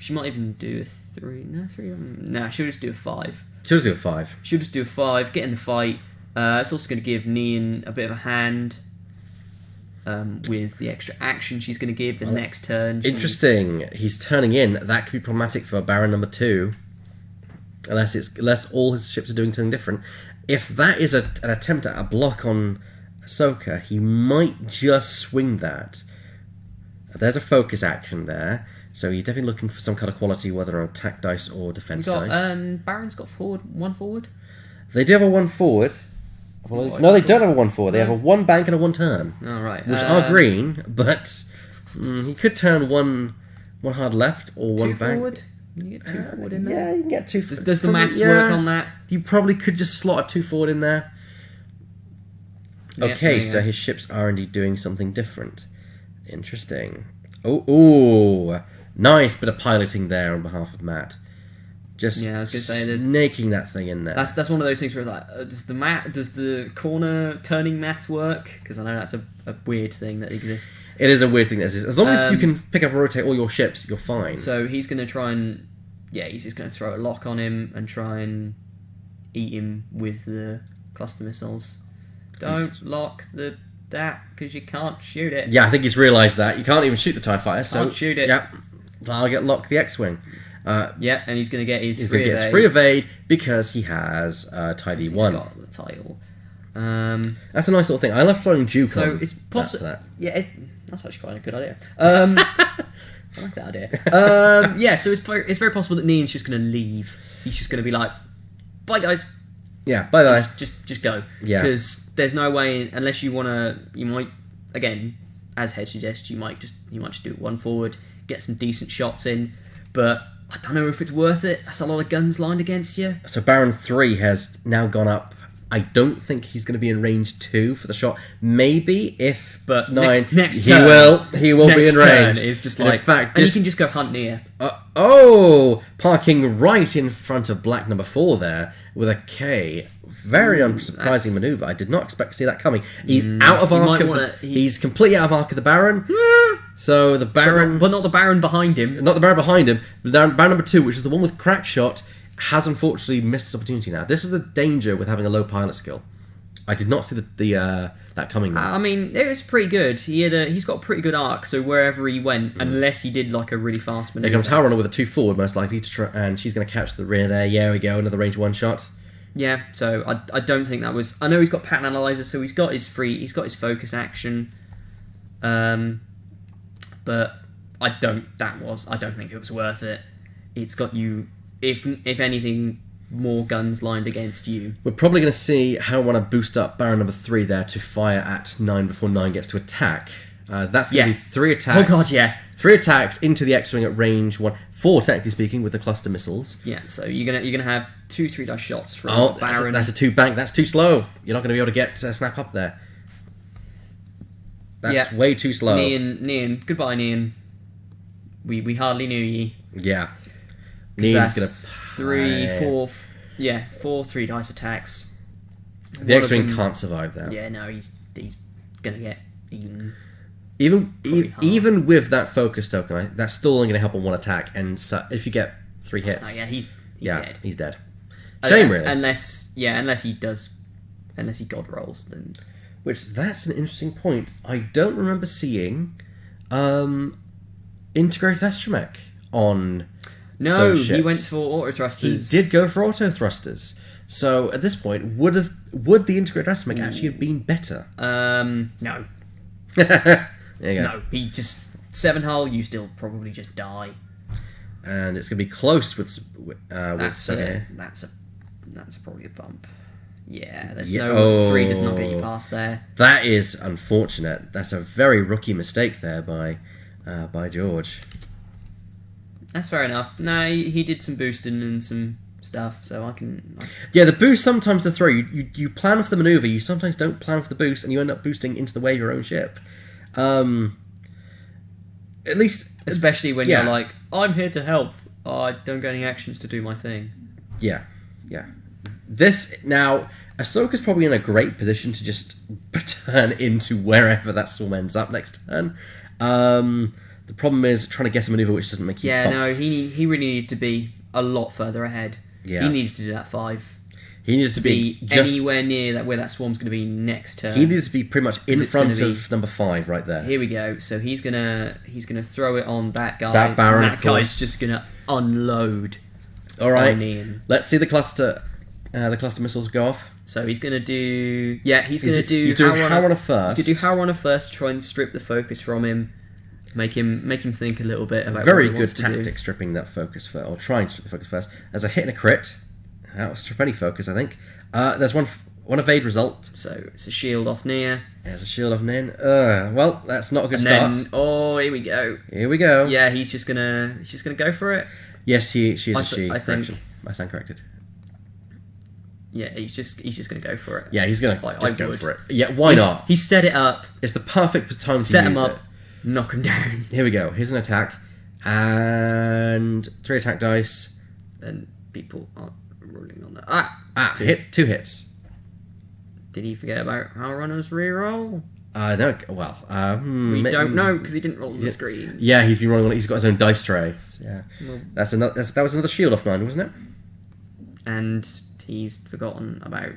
She might even do a 3. No, 3. Nah, she'll just do a 5. She'll do a 5. She'll just do a 5. Get in the fight. It's also going to give Nian a bit of a hand with the extra action she's going to give the next turn. Interesting. He's turning in. That could be problematic for Baron number 2, unless all his ships are doing something different. if that is an attempt at a block on Ahsoka, he might just swing that. There's a focus action there, so he's definitely looking for some kind of quality, whether on attack dice or defense dice. Baron's got one forward. They do have a 1 forward. No, they don't have a 1 forward. They have a 1 bank and a 1 turn. Oh, right. Which are green, but he could turn one hard left or 1 bank. Forward? Can you get 2 forward in there? Yeah, you can get 2 Does the maths work on that? You probably could just slot a 2 forward in there. Okay, so his ships are indeed doing something different. Interesting. Oh, nice bit of piloting there on behalf of Matt. Just I was going to say snaking that thing in there. That's one of those things where it's like, does the corner turning math work? Because I know that's a weird thing that exists. It is a weird thing that exists. As long as you can pick up and rotate all your ships, you're fine. So he's going to try and he's just going to throw a lock on him and try and eat him with the cluster missiles. Don't lock that because you can't shoot it. Yeah, I think he's realised that you can't even shoot the TIE fighter. So can't shoot it. Yeah, target lock the X-wing. And he's going to get his he's free going to get his free evade because he has TIE D1. He's got the title. That's a nice little thing. I love throwing Duke so on. it's possible. That. Yeah, that's actually quite a good idea. I like that idea. So it's very possible that Nian's just going to leave. He's just going to be like, "Bye, guys." Yeah, bye bye. Just go. Yeah. Because there's no way, unless you want to, you might, again, as Head suggests, you might just do it 1 forward, get some decent shots in, but I don't know if it's worth it. That's a lot of guns lined against you. So Baron 3 has now gone up. I don't think he's going to be in range 2 for the shot. Maybe if but 9, next he turn, will be in range. Is just and like, in fact, and you can just go hunt near. Parking right in front of black number 4 there with a K. Very unsurprising manoeuvre. I did not expect to see that coming. He's out of arc of he's completely out of arc of the Baron. So the Baron, but not the Baron behind him. Not the Baron behind him. The Baron number 2, which is the one with crack shot, has unfortunately missed his opportunity now. This is the danger with having a low pilot skill. I did not see that coming. I mean, it was pretty good. He's got a pretty good arc, so wherever he went, unless he did like a really fast maneuver. Here comes Tower Runner with a 2 forward, most likely, to try, and she's going to catch the rear there. Yeah, we go, another range 1 shot. Yeah, so I don't think that was. I know he's got pattern analyzer, so he's got his focus action. But I don't think it was worth it. It's got you, if anything, more guns lined against you. We're probably going to see how I want to boost up Baron number 3 there to fire at 9 before 9 gets to attack. That's going to be 3 attacks. Oh god, yeah. 3 attacks into the X-wing at range 1. 4, technically speaking, with the cluster missiles. Yeah, so you're gonna have 2 3-dice shots from Baron. That's a 2 bank. That's too slow. You're not going to be able to get snap up there. That's way too slow. Nian, goodbye, Nian. We hardly knew ye. Yeah. Nian's going to 4 3-dice attacks. The X-wing can't survive that. Yeah, no, he's gonna get eaten. Even with that focus token, that's still only going to help on 1 attack. And so if you get 3 hits, he's dead. He's dead. Shame, really. Unless he god rolls, then. Which that's an interesting point. I don't remember seeing integrated astromech on. No, those ships. He went for auto thrusters. He did go for auto thrusters. So at this point, would the integrated astromech actually have been better? No. There you go. No, he just 7 hull. You still probably just die. And it's going to be close with 7. That's probably a bump. Yeah, there's no 3 does not get you past there. That is unfortunate. That's a very rookie mistake there by George. That's fair enough. No, he did some boosting and some stuff, so I can. Yeah, the boost sometimes to throw. You plan for the maneuver. You sometimes don't plan for the boost, and you end up boosting into the way of your own ship. At least, especially when you're like, I'm here to help. I don't get any actions to do my thing. Yeah. This now, Ahsoka's probably in a great position to just turn into wherever that storm ends up next turn. The problem is trying to guess a maneuver which doesn't make you. Yeah, no, he really needed to be a lot further ahead. Yeah, he needed to do that 5. He needed to be anywhere near where that swarm's going to be next turn. He needed to be pretty much in front of number 5 right there. Here we go. So he's gonna throw it on that guy. That Baron, and that guy's just gonna unload. All right, let's see the cluster missiles go off. So he's going to do... Yeah, he's going to do... He's doing Harunner first. He's going to do Harunner first, try and strip the focus from him, make him think a little bit about Very what he good wants to do. tactic, stripping that focus first, or trying to strip the focus first. As a hit and a crit, that will strip any focus, I think. There's one evade result. So it's a shield off Nia. There's a shield off Nin. Well, that's not a good start. Then, oh, here we go. Here we go. Yeah, he's just gonna go for it. Yes, she is a she. I think. Correction. I stand corrected. Yeah, he's just gonna go for it. Yeah, he's gonna I go would. for it. Yeah, why not? He set it up. It's the perfect time to Set use him up. it. Knock him down. Here we go. Here's an attack, and 3 attack dice. And people aren't rolling on that. Two hits. Did he forget about Harunner's reroll? No. Well, We don't know because he didn't roll the screen. Yeah, he's been rolling on. He's got his own dice tray. Yeah, Well, that was another shield off mine, wasn't it? and he's forgotten about.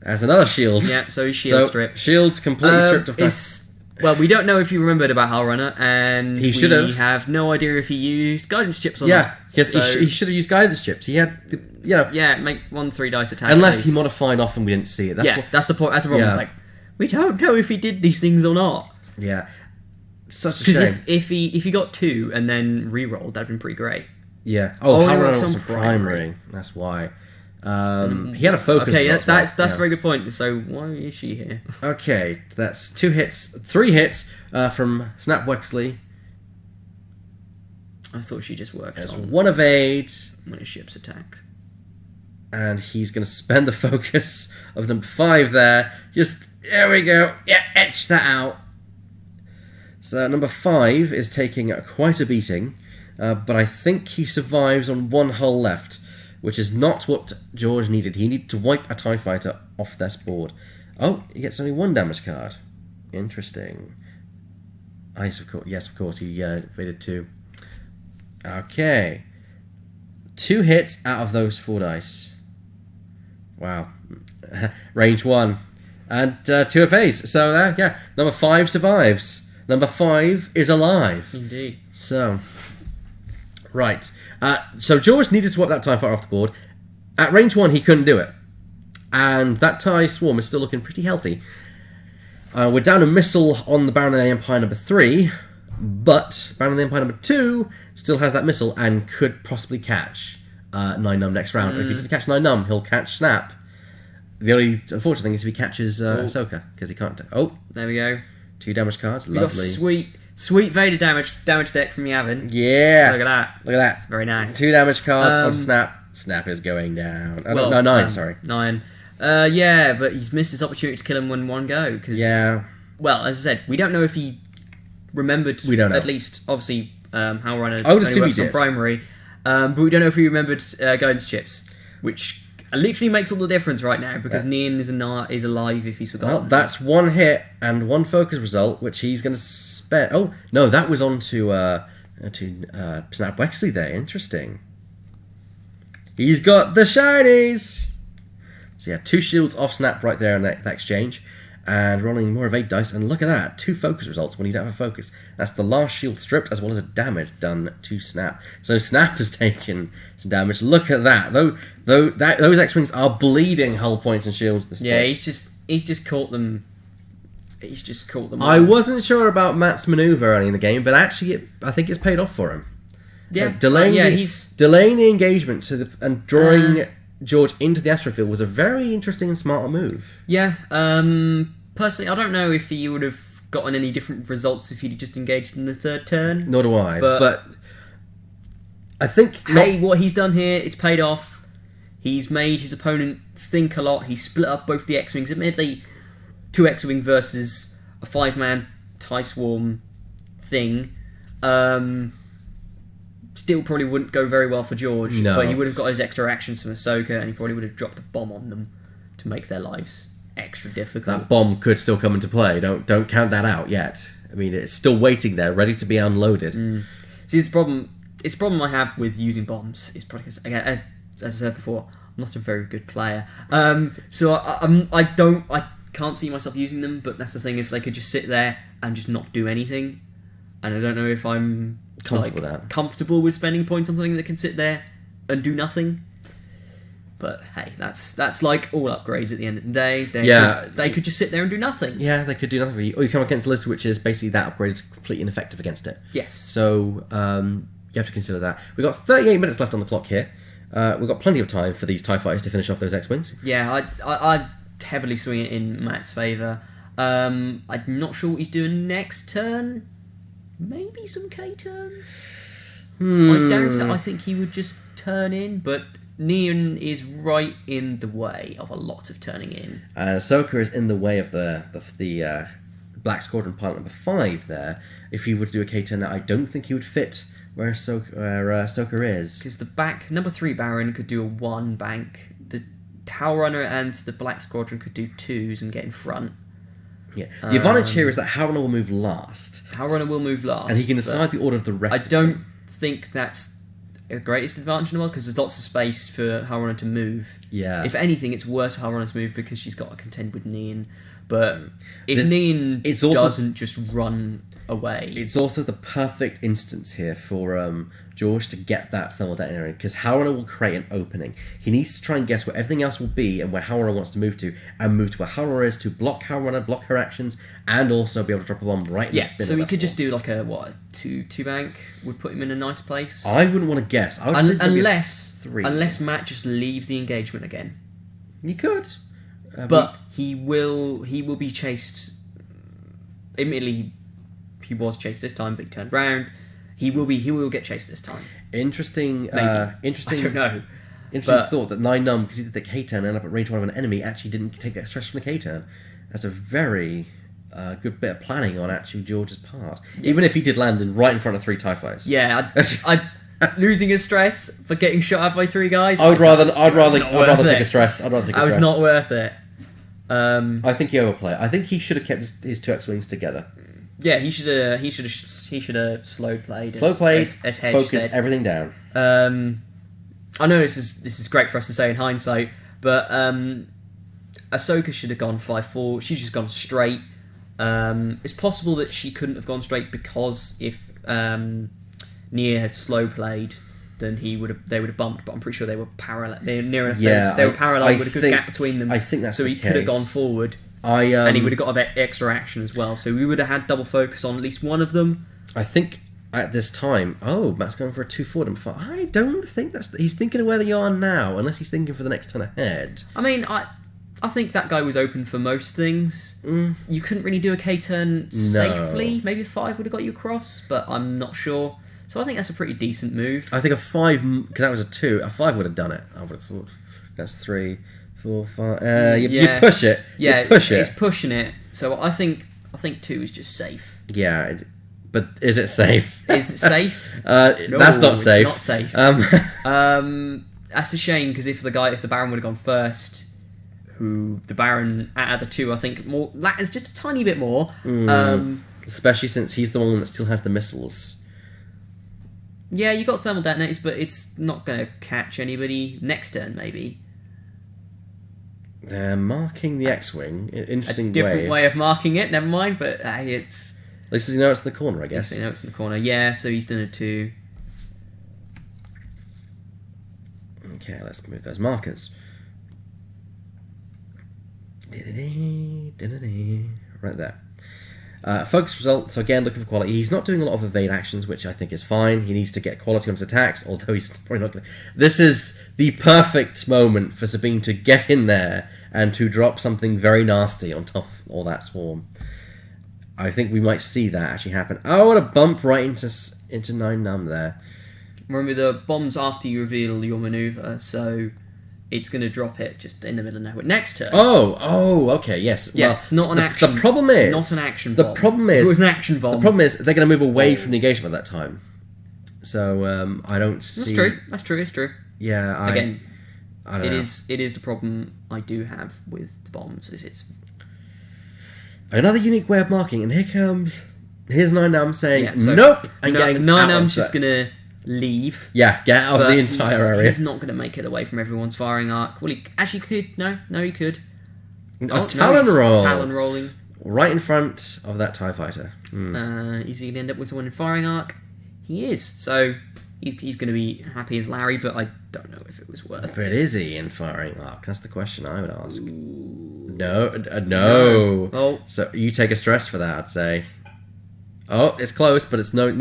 There's another shield. Yeah, so he's shield stripped. Shield's completely stripped of dice. Well, we don't know if he remembered about Harunner, and He should have. We have no idea if he used guidance chips or Yeah, not. yes, So- he should have used guidance chips. He had, Yeah, make 1 3 dice attack. unless at he least. modified off and we didn't see it. That's the point. That's the problem. Yeah. It's like we don't know if he did these things or not. Yeah, such a Because shame. if he got 2 and then re-rolled, that'd been pretty great. Yeah. Oh, he Harunner was was on a primary. That's why. He had a focus. Okay, as that's well. a very good point. So why is she here? Okay, that's 3 hits from Snap Wexley. I thought she just worked There's on 1 evade, when his ships attack. and he's going to spend the focus of number 5 there. There we go. Yeah, etch that out. So number 5 is taking quite a beating, but I think he survives on 1 hull left, which is not what George needed. He needed to wipe a TIE fighter off this board. Oh, he gets only 1 damage card. Interesting. Yes, of course, he evaded 2. Okay. 2 hits out of those 4 dice. Wow. Range 1. And 2 evades. So, number 5 survives. Number 5 is alive. Indeed. So, right. So George needed to wipe that TIE fighter off the board. At range 1, he couldn't do it. And that TIE swarm is still looking pretty healthy. We're down a missile on the Baron of the Empire number 3, but Baron of the Empire number 2 still has that missile and could possibly catch 9-Num next round. If he doesn't catch 9-Num, he'll catch Snap. The only unfortunate thing is if he catches Ahsoka, because he can't. There we go. 2 damage cards. We got Lovely. sweet Vader damage deck from Yavin. Yeah. Look at that. Look at that. It's very nice. 2 damage cards on Snap. Snap is going down. Well, 9, sorry. 9. Yeah, but he's missed his opportunity to kill him in one go. Cause, Yeah. Well, as I said, we don't know if he remembered. We don't know. At least, obviously, how Runner I would assume he works on did. primary. But we don't know if he remembered guidance chips, which literally makes all the difference right now because Nian is alive if he's forgotten. Well, that's 1 hit and 1 focus result, which he's going to spend. Oh, no, that was on to Snap Wexley there. Interesting. He's got the shinies! So, 2 shields off Snap right there in that exchange. And rolling more evade dice. And look at that. 2 focus results when you don't have a focus. That's the last shield stripped as well as a damage done to Snap. So Snap has taken some damage. Look at that. Those X-Wings are bleeding hull points and shields at this point. he's just caught them. He's just caught them. I all. wasn't sure about Matt's maneuver early in the game, but actually I think it's paid off for him. Yeah, Delaying the engagement and drawing George into the astrofield was a very interesting and smart move. Yeah. Personally, I don't know if he would have gotten any different results if he'd just engaged in the 3rd turn. Nor do I. But I think what he's done here, it's paid off. He's made his opponent think a lot. He split up both the X-Wings. Admittedly, 2 X-Wing versus a 5-man TIE Swarm thing. Still probably wouldn't go very well for George. No. But he would have got his extra actions from Ahsoka and he probably would have dropped a bomb on them to make their lives extra difficult. that bomb could still come into play. Don't count that out yet. I mean, it's still waiting there, ready to be unloaded. See, the problem I have with using bombs is probably because, again, as I said before, I'm not a very good player. So I can't see myself using them. But that's the thing, is they could just sit there and just not do anything. And I don't know if I'm Comfortable with that. comfortable with spending points on something that can sit there and do nothing. But hey, that's like all upgrades at the end of the day. They could just sit there and do nothing. Yeah, they could do nothing for you. Or you come against a list which is basically that upgrade is completely ineffective against it. Yes. So you have to consider that. We've got 38 minutes left on the clock here. We've got plenty of time for these TIE fighters to finish off those X-Wings. Yeah, I'd heavily swing it in Matt's favour. I'm not sure what he's doing next turn. Maybe some K-turns? I doubt it. I think he would just turn in, but Neon is right in the way of a lot of turning in. Ahsoka is in the way of the Black Squadron pilot number 5 there. If he were to do a K-turn, I don't think he would fit where Ahsoka is. Because the number 3 Baron could do a 1 bank. The Tower Runner and the Black Squadron could do 2s and get in front. Yeah. The advantage here is that Tower Runner will move last. Tower Runner will move last. And he can decide the order of the rest I don't think that's the greatest advantage in the world, because there's lots of space for Tower Runner to move. Yeah. If anything, it's worse for Tower Runner to move because she's got to contend with Neon. But if Neon doesn't just run away... It's also the perfect instance here for George to get that thermal detonator, because Howrunner will create an opening. He needs to try and guess where everything else will be and where Howrunner wants to move to, and move to where Howrunner is to block Howrunner, block her actions, and also be able to drop a bomb right in the middle. So he could just do like a two bank would put him in a nice place. I wouldn't want to guess. I would say unless Matt just leaves the engagement again. He could. But he will be chased. Admittedly, he was chased this time, but he turned round. He will get chased this time. Interesting. Interesting. I don't know. Interesting thought that 9 Num, because he did the K-turn and ended up at range 1 of an enemy, actually didn't take that stress from the K-turn. That's a very good bit of planning on actually George's part. Yes. Even if he did land right in front of 3 TIE fighters. Yeah, I losing his stress for getting shot at by 3 guys. I'd rather take a stress. It was not worth it. I think he overplayed. I think he should have kept his 2 X-wings together. Yeah, he should have slow played. As focused everything down. I know this is great for us to say in hindsight, but Ahsoka should have gone 5-4. She's just gone straight. It's possible that she couldn't have gone straight because if Nia had slow played, then they would have bumped. But I'm pretty sure they were parallel. They're near enough. Yeah, they were parallel with a good gap between them. I think that's so he could have gone forward. And he would have got a bit extra action as well. So we would have had double focus on at least one of them. I think at this time, Matt's going for a 2-4. I don't think he's thinking of where they are now, unless he's thinking for the next turn ahead. I mean, I think that guy was open for most things. You couldn't really do a K-turn safely. Maybe a 5 would have got you across, but I'm not sure. So I think that's a pretty decent move. I think a 5, because that was a 2, a 5 would have done it. I would have thought. That's 3, 4, 5. You push it. Yeah, you push it. It's pushing it. So I think 2 is just safe. Yeah, but is it safe? Is it safe? No, that's not safe. It's not safe. That's a shame, because if the Baron would have gone first, the Baron out of the 2, I think that is just a tiny bit more. Especially since he's the one that still has the missiles. Yeah, you got thermal detonators, but it's not going to catch anybody next turn, maybe. They're marking the X-Wing in an interesting way. A different way of marking it, never mind, but it's... At least he knows it's in the corner, I guess. He knows it's in the corner, yeah, so he's done a 2. Okay, let's move those markers. Right there. Focus result, so again, looking for quality. He's not doing a lot of evade actions, which I think is fine. He needs to get quality on his attacks, although he's probably not going to... This is the perfect moment for Sabine to get in there and to drop something very nasty on top of all that swarm. I think we might see that actually happen. Oh, what a bump right into 9 Num there. Remember, the bomb's after you reveal your manoeuvre, so... It's going to drop it just in the middle of nowhere. Next turn. Oh, okay, yes. Yeah, well, it's not an action. The problem is... It's not an action bomb. The problem is... It was an action bomb. The problem is they're going to move away from the engagement at that time. So, I don't see... That's true. It's true. Yeah, I don't know. It is the problem I do have with the bombs. It's another unique way of marking, and here's 9 Num saying, nope, I'm getting 9 out Num's of just going to leave. Yeah, get out of the entire area. He's not going to make it away from everyone's firing arc. Well, he actually could. No, he could. Talon roll. Talon rolling. Right in front of that TIE fighter. Is he going to end up with someone in firing arc? He is. So, he's going to be happy as Larry, but I don't know if it was worth But it. is he in firing arc? That's the question I would ask. No. Oh. So you take a stress for that, I'd say. Oh, it's close, but it's no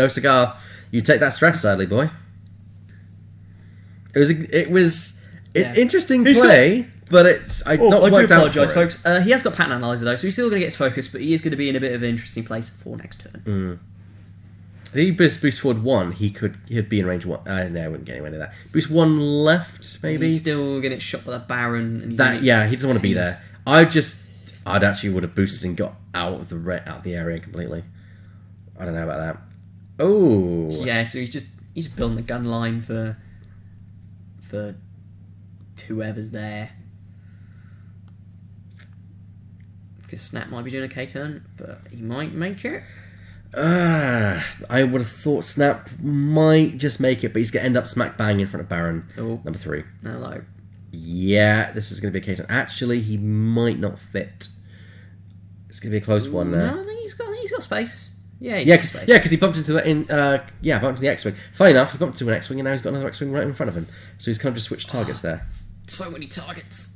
cigar. You take that stress, sadly, boy. It was an interesting play, but it's I do apologise, folks. He has got pattern analyzer though, so he's still going to get his focus, but he is going to be in a bit of an interesting place for next turn. If he boost forward 1, he'd be in range 1. No, I wouldn't get anywhere near that. Boost 1 left, maybe. He's still going to get shot by the Baron. And he doesn't want to be there. I'd actually would have boosted and got out of the area completely. I don't know about that. Oh. Yeah, so he's just building the gun line for whoever's there. Because Snap might be doing a K turn, but he might make it. I would have thought Snap might just make it, but he's going to end up smack bang in front of Baron. Number 3. Hello. Yeah, this is going to be a K turn. Actually, he might not fit. It's going to be a close one there. No, I think he's got space. Yeah, because he bumped into the X-wing. Funny enough, he bumped into an X-wing, and now he's got another X-wing right in front of him. So he's kind of just switched targets there. So many targets.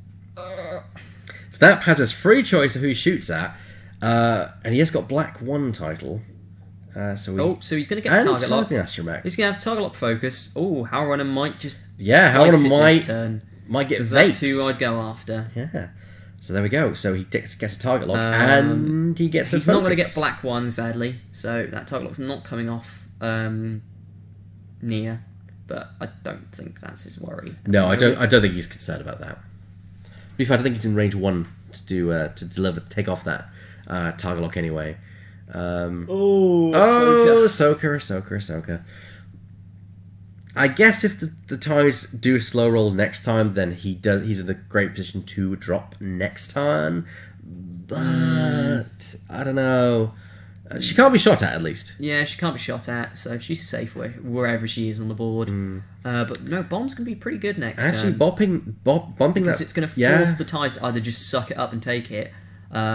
Snap has his free choice of who he shoots at, and he has got Black 1 title. So he's going to get target lock. Astromech. He's going to have target lock focus. Oh, Howlrunner might just might get vaped. That's who I'd go after. Yeah. So there we go. So he gets a target lock, and he gets a focus. He's not going to get Black 1, sadly. So that target lock's not coming off Nia. But I don't think that's his worry. No, I don't think he's concerned about that. In fact, I think he's in range 1 to take off that target lock anyway. Ahsoka. I guess if the TIEs do a slow roll next time, then he's in a great position to drop next turn. But I don't know. She can't be shot at least. Yeah, she can't be shot at, so she's safe wherever she is on the board. But no, bombs can be pretty good next Actually, turn. bumping because it's going to force the TIEs to either just suck it up and take it,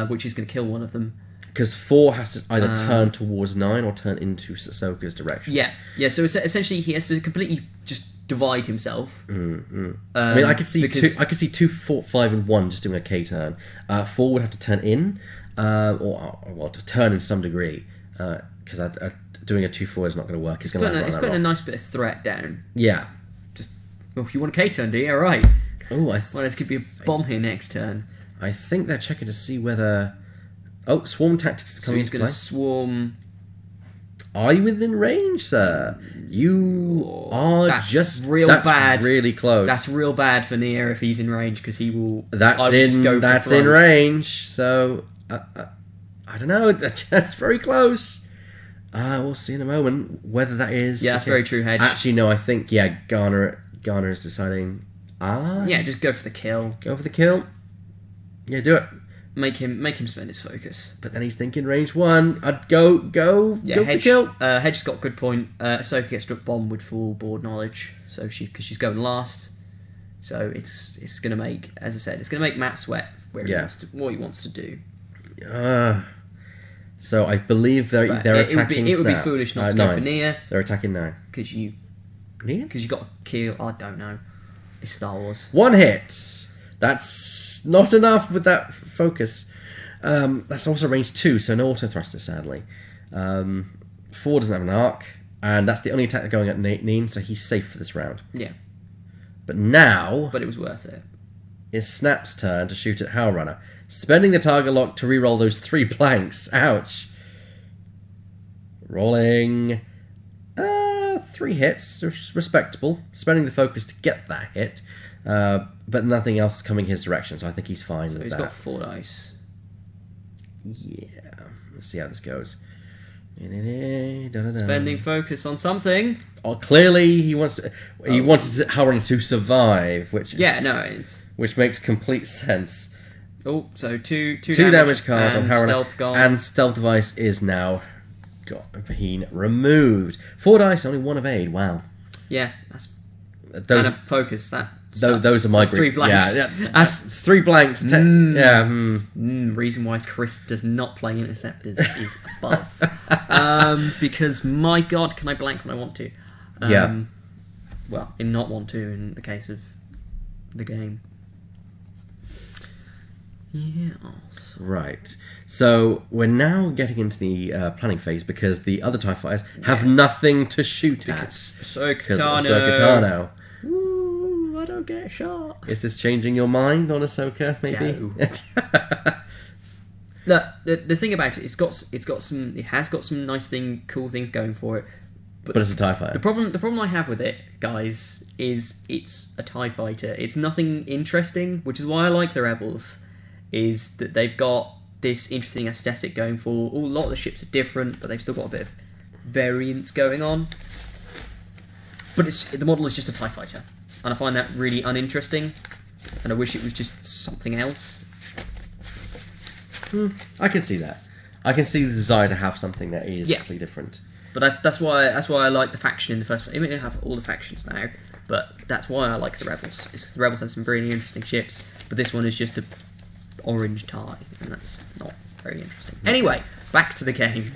which is going to kill one of them. Because 4 has to either turn towards 9 or turn into Ahsoka's direction. Yeah. So essentially he has to completely just divide himself. I mean, I could see 2, 4, 5, and 1 just doing a K turn. 4 would have to turn in, or to turn in some degree, because doing a 2-4 is not going to work. It's putting a nice bit of threat down. Yeah. Just if you want a K turn, do you? All right. Oh, this could be a bomb here next turn. I think they're checking to see whether. Oh, swarm tactics is coming. So he's going to swarm. Are you within range, sir? You are that's bad. Really close. That's real bad for Nia if he's in range because he will. That's in range. So I don't know. That's very close. We'll see in a moment whether that is. Yeah, that's very true, Hedge. Actually, no. I think Garner is deciding. Yeah, just go for the kill. Go for the kill. Yeah, do it. Make him spend his focus. But then he's thinking range 1. I'd go for the kill. Hedge's got a good point. Ahsoka gets struck bomb with full board knowledge, so because she's going last. So it's going to make, as I said, it's going to make Matt sweat what he wants to do. So I believe they're attacking. It would be foolish not to go for Nia. They're attacking now. Because you got to kill. I don't know. It's Star Wars. 1 hit. That's not enough with that focus. That's also range 2, so no auto thruster, sadly. 4 doesn't have an arc, and that's the only attack going at Neen, so he's safe for this round. Yeah. But now... But it was worth it. It's Snap's turn to shoot at Howlrunner, spending the target lock to reroll those 3 blanks. Ouch. Rolling... 3 hits, respectable. Spending the focus to get that hit. But nothing else is coming his direction, so I think he's fine with that. So he's got 4 dice. Yeah. Let's see how this goes. Spending focus on something. Oh, clearly he wanted Howlrunner to survive, which makes complete sense. Oh, so two damage cards on Howlrunner, stealth gone. and stealth device is now been removed. 4 dice, only 1 of aid. Wow. Yeah, and a focus. Those are my 3 blanks. Yeah, that's 3 blanks. Reason why Chris does not play interceptors is above. Because my God, can I blank when I want to? Well, in not 1-2 in the case of the game. Yes. Right. So we're now getting into the planning phase because the other TIE fighters have nothing to shoot at. Because Ahsoka Tano. Ooh, I don't get shot. Is this changing your mind on Ahsoka? Maybe. No. Look, the thing about it, it has got some nice cool things going for it. But it's a TIE fighter. The problem I have with it, guys, is it's a TIE fighter. It's nothing interesting, which is why I like the Rebels. Is that they've got this interesting aesthetic going for. A lot of the ships are different, but they've still got a bit of variance going on. But the model is just a TIE fighter, and I find that really uninteresting. And I wish it was just something else. I can see that. I can see the desire to have something that is completely different. But that's why I like the faction in the first place. I mean, they have all the factions now, but that's why I like the Rebels. The Rebels have some really interesting ships, but this one is just a orange tie, and that's not very interesting. Anyway, back to the game,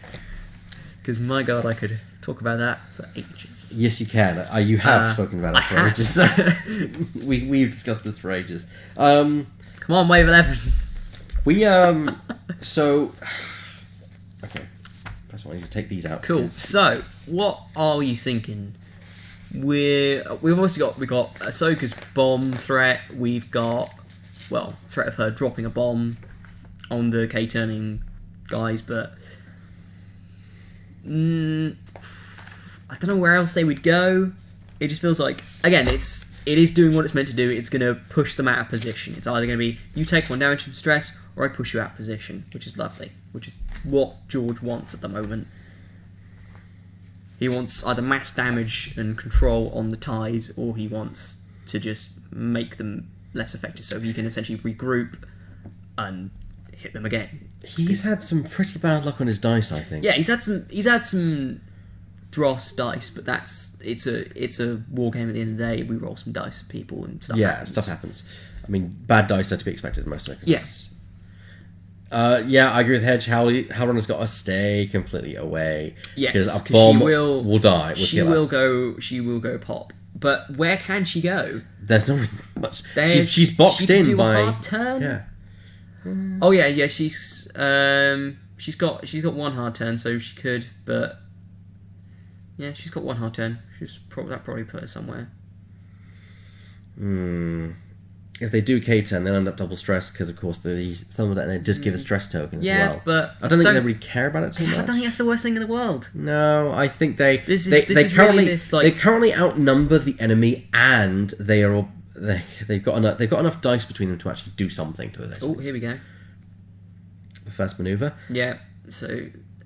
because my god, I could talk about that for ages. Yes, you can. You have spoken about it for ages. We've discussed this for ages. Come on, Wave 11. So okay, first one, I need to take these out. Cool. Because... So, what are you thinking? We've got Ahsoka's bomb threat. We've got threat of her dropping a bomb on the K-turning guys, but I don't know where else they would go. It just feels like, again, it is doing what it's meant to do. It's going to push them out of position. It's either going to be you take one damage from stress, or I push you out of position, which is lovely, which is what George wants at the moment. He wants either mass damage and control on the ties, or he wants to just make them less effective, so you can essentially regroup and hit them again. He's had some pretty bad luck on his dice, I think. Yeah, he's had some dross dice, but it's a war game at the end of the day. We roll some dice for people and stuff. Yeah, happens. stuff happens. I mean, bad dice are to be expected in most circumstances. Yeah, I agree with Hedge. Howlrunner's got to stay completely away. Yes, because a bomb she will die. She will go pop. But where can she go? There's not really much. She's boxed in by a hard turn. Yeah. Oh yeah. She's got one hard turn, so she could. But yeah, she's got one hard turn. That probably put her somewhere. If they do K-turn, they'll end up double stressed because, of course, the thermal detonator does give a stress token as well. Yeah, but I don't think they really care about it too much. I don't think that's the worst thing in the world. No, I think they currently outnumber the enemy, and they've got enough dice between them to actually do something to it. Oh, here we go. The first maneuver. Yeah, so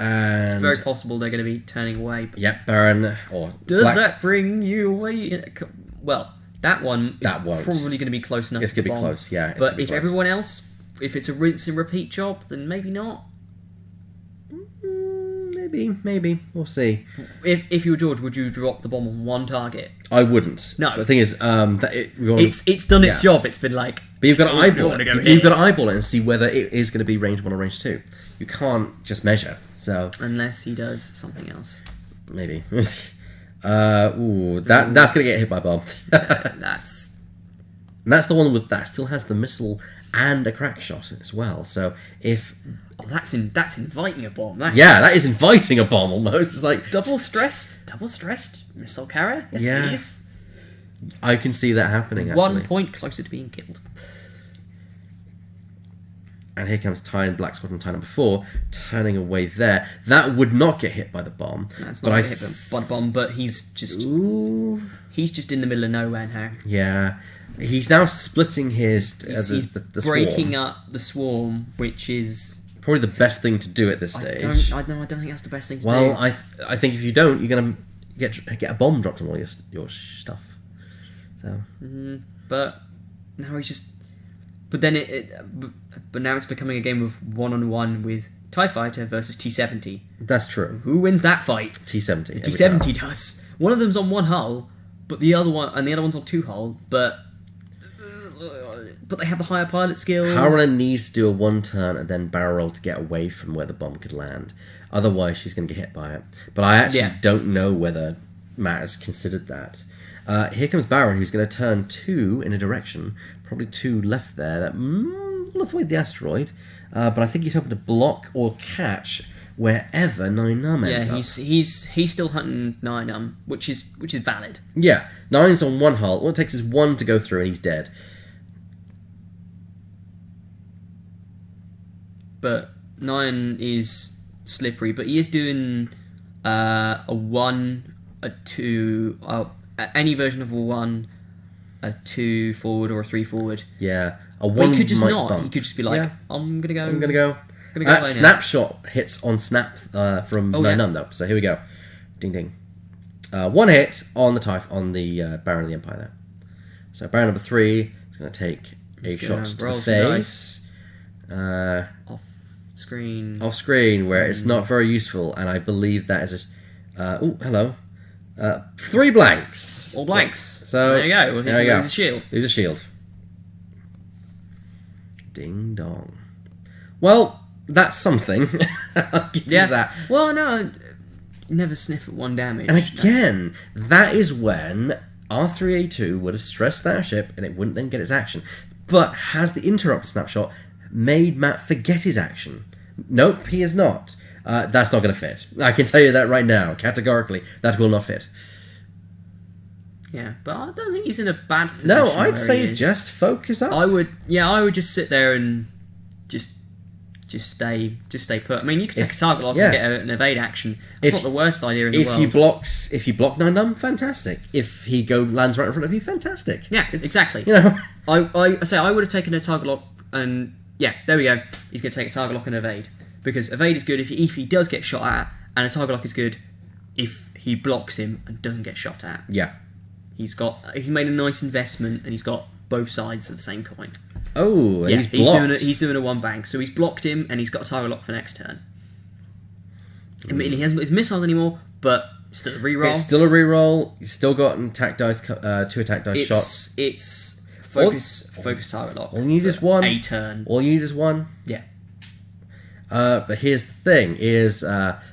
and it's very possible they're going to be turning away. Yep, Baron or does Black... that bring you away? Well. That one is probably going to be close enough. It's going to be close, yeah. But if everyone else, if it's a rinse and repeat job, then maybe not. Maybe. We'll see. If you were George, would you drop the bomb on one target? I wouldn't. No. But the thing is, it's done its job. It's been like... But you've got to eyeball it. You've got to eyeball it and see whether it is going to be range 1 or range 2. You can't just measure, so... Unless he does something else. Maybe. That's gonna get hit by a bomb. That's the one that still has the missile and a crack shot as well. So if that's inviting a bomb. That is inviting a bomb almost. It's like double stressed missile carrier. Yes, please. I can see that happening. Actually. 1 point closer to being killed. And here comes TIE and Black Squadron TIE number 4, turning away there. That would not get hit by the bomb. That's not hit by the bomb, but he's just in the middle of nowhere now. Yeah, he's now splitting his. He's breaking up the swarm, which is probably the best thing to do at this stage. I don't think that's the best thing to do. Well, I think if you don't, you're gonna get a bomb dropped on all your stuff. So, but now he's just. But then but now it's becoming a game of 1-on-1 with TIE Fighter versus T-70. That's true. Who wins that fight? T-70. T-70 does. One of them's on one hull, but the other one's on 2 hull. But they have the higher pilot skill. Howlrunner needs to do a 1 turn and then barrel roll to get away from where the bomb could land. Otherwise, she's going to get hit by it. But I actually don't know whether Matt has considered that. Here comes Baron, who's going to turn 2 in a direction, probably 2 left there. That will avoid the asteroid, but I think he's hoping to block or catch wherever 9num ends up. He's still hunting 9num, which is valid. Yeah, 9's on 1 hull. All it takes is 1 to go through, and he's dead. But 9 is slippery, but he is doing a 1, a 2, any version of a 1, a 2 forward or a 3 forward. Yeah, a 1 But he could just might not. bump. He could just be like, Yeah. I'm gonna go. I'm gonna go. Away Snapshot hits on snap from 9num though. So here we go. Ding ding. 1 hit on the Baron of the Empire there. So Baron number 3 is going to take a shot to the face. Off screen. Off screen, where it's not very useful, and I believe that is a. Oh, hello. 3 blanks. All blanks. So there you go. Well, he's there you go. lose a shield. Lose a shield. Ding dong. Well, that's something. I'll give you that. Well, no, never sniff at 1 damage. And again, that is when R3A2 would have stressed that ship, and it wouldn't then get its action. But has the interrupt snapshot made Matt forget his action? Nope, he is not. That's not going to fit. I can tell you that right now, categorically. That will not fit. Yeah, but I don't think he's in a bad position. No, I'd where say he is. just focus up. I would just sit there and just stay put. I mean, you could take a target lock and get an evade action. It's not the worst idea in the world. If you block 9num, fantastic. If he lands right in front of you, fantastic. Yeah, exactly. You know, I say I would have taken a target lock, and yeah, there we go. He's going to take a target lock and evade, because evade is good if he does get shot at, and a target lock is good if he blocks him and doesn't get shot at. Yeah. He's made a nice investment, and he's got both sides of the same coin. Oh, and Yeah, he's blocked. he's doing a 1 bang, so he's blocked him, and he's got a target lock for next turn. Admittedly, he hasn't got his missiles anymore, but still a reroll. It's still a reroll. He's still got attack dice, 2 attack dice shots. It's focus target lock. All you need is 1. A turn. All you need is 1. Yeah. But here's the thing: is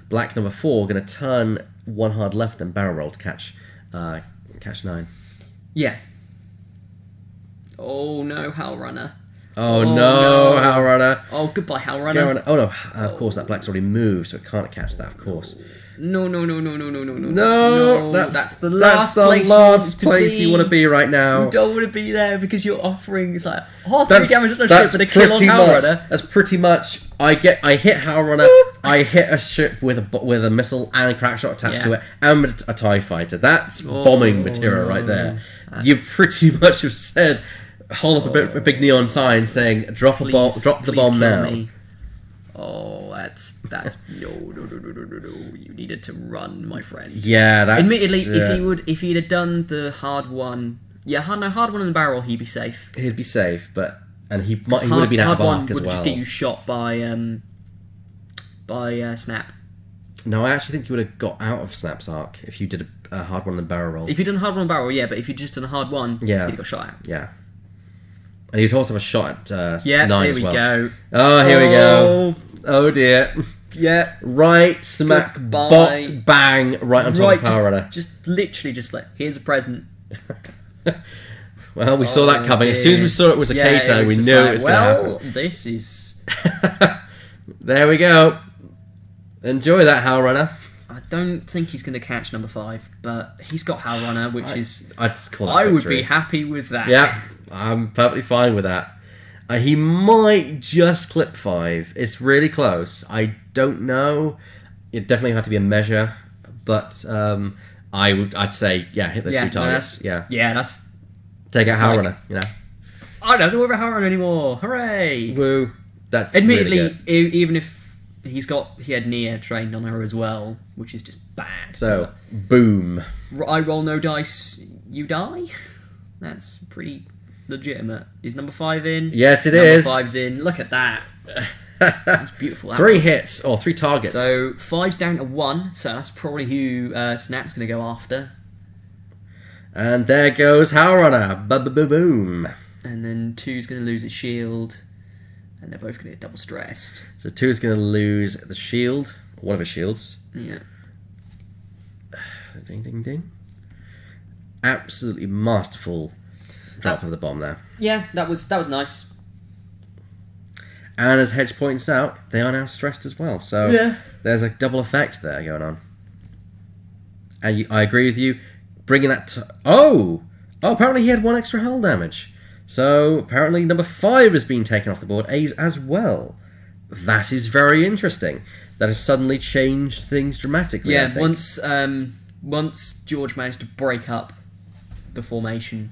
black number 4 going to turn 1 hard left and barrel roll to catch 9? Yeah. Oh no, Hell Runner. Oh no, Hell Runner. Oh, goodbye, Hell Runner. Oh no, of course that black's already moved, so it can't catch that. Of course. No. That's the last place you want to be right now. You don't want to be there because you're offering it's like 3 damage on a ship with a kill on pretty Hell much. Runner. That's pretty much. I hit Hell Runner. I hit a ship with a missile and a crack shot attached to it, and a TIE fighter. That's bombing material right there. You pretty much have said, hold up a big neon sign saying, "Drop the bomb now." Me. Oh, that's no. You needed to run, my friend. Yeah, that's... Admittedly, if he'd have done the hard one, hard one in the barrel, he'd be safe. He'd be safe, and he would have been out of arc as well. Would just get you shot by Snap. No, I actually think you would have got out of Snap's arc if you did a hard one in the barrel roll. If you'd done a hard one in the barrel, yeah, but if you'd just done a hard one, you'd have got shot at. Yeah. And you'd also have a shot at 9 as well. Here we go. Oh, here we go. Oh dear. Yeah. Right smack bang right on top of Power Runner. Just literally like, here's a present. Well, we saw that coming. As soon as we saw it was a Kato, we knew it was going to happen. Well, this is... There we go. Enjoy that, Hell Runner. I don't think he's going to catch number 5, but he's got Hell Runner, which is... I'd just call that I would victory. be happy with that. Yeah, I'm perfectly fine with that. He might just clip 5. It's really close. I don't know. It definitely had to be a measure, but I'd say hit those 2 targets. That's take out Hell Runner. You know. I don't have to worry about Hell Runner anymore. Hooray! Woo! That's admittedly really good. Even if he had Nia trained on her as well, which is just bad. So boom. I roll no dice, you die. That's pretty legitimate. Is number 5 in? Yes, it is. Number 5's in. Look at that. That's beautiful. 3 hits or 3 targets. So 5's down to 1. So that's probably who Snap's going to go after. And there goes Hell Runner. Boom. And then 2's going to lose its shield. And they're both going to get double stressed. So 2 is going to lose the shield, one of his shields. Yeah. Ding, ding, ding. Absolutely masterful drop of the bomb there. Yeah, that was nice. And as Hedge points out, they are now stressed as well. So there's a double effect there going on. And I agree with you. Bringing that to... Oh, apparently he had 1 extra hull damage. So apparently number 5 has been taken off the board. A's as well. That is very interesting. That has suddenly changed things dramatically. Yeah, once George managed to break up the formation,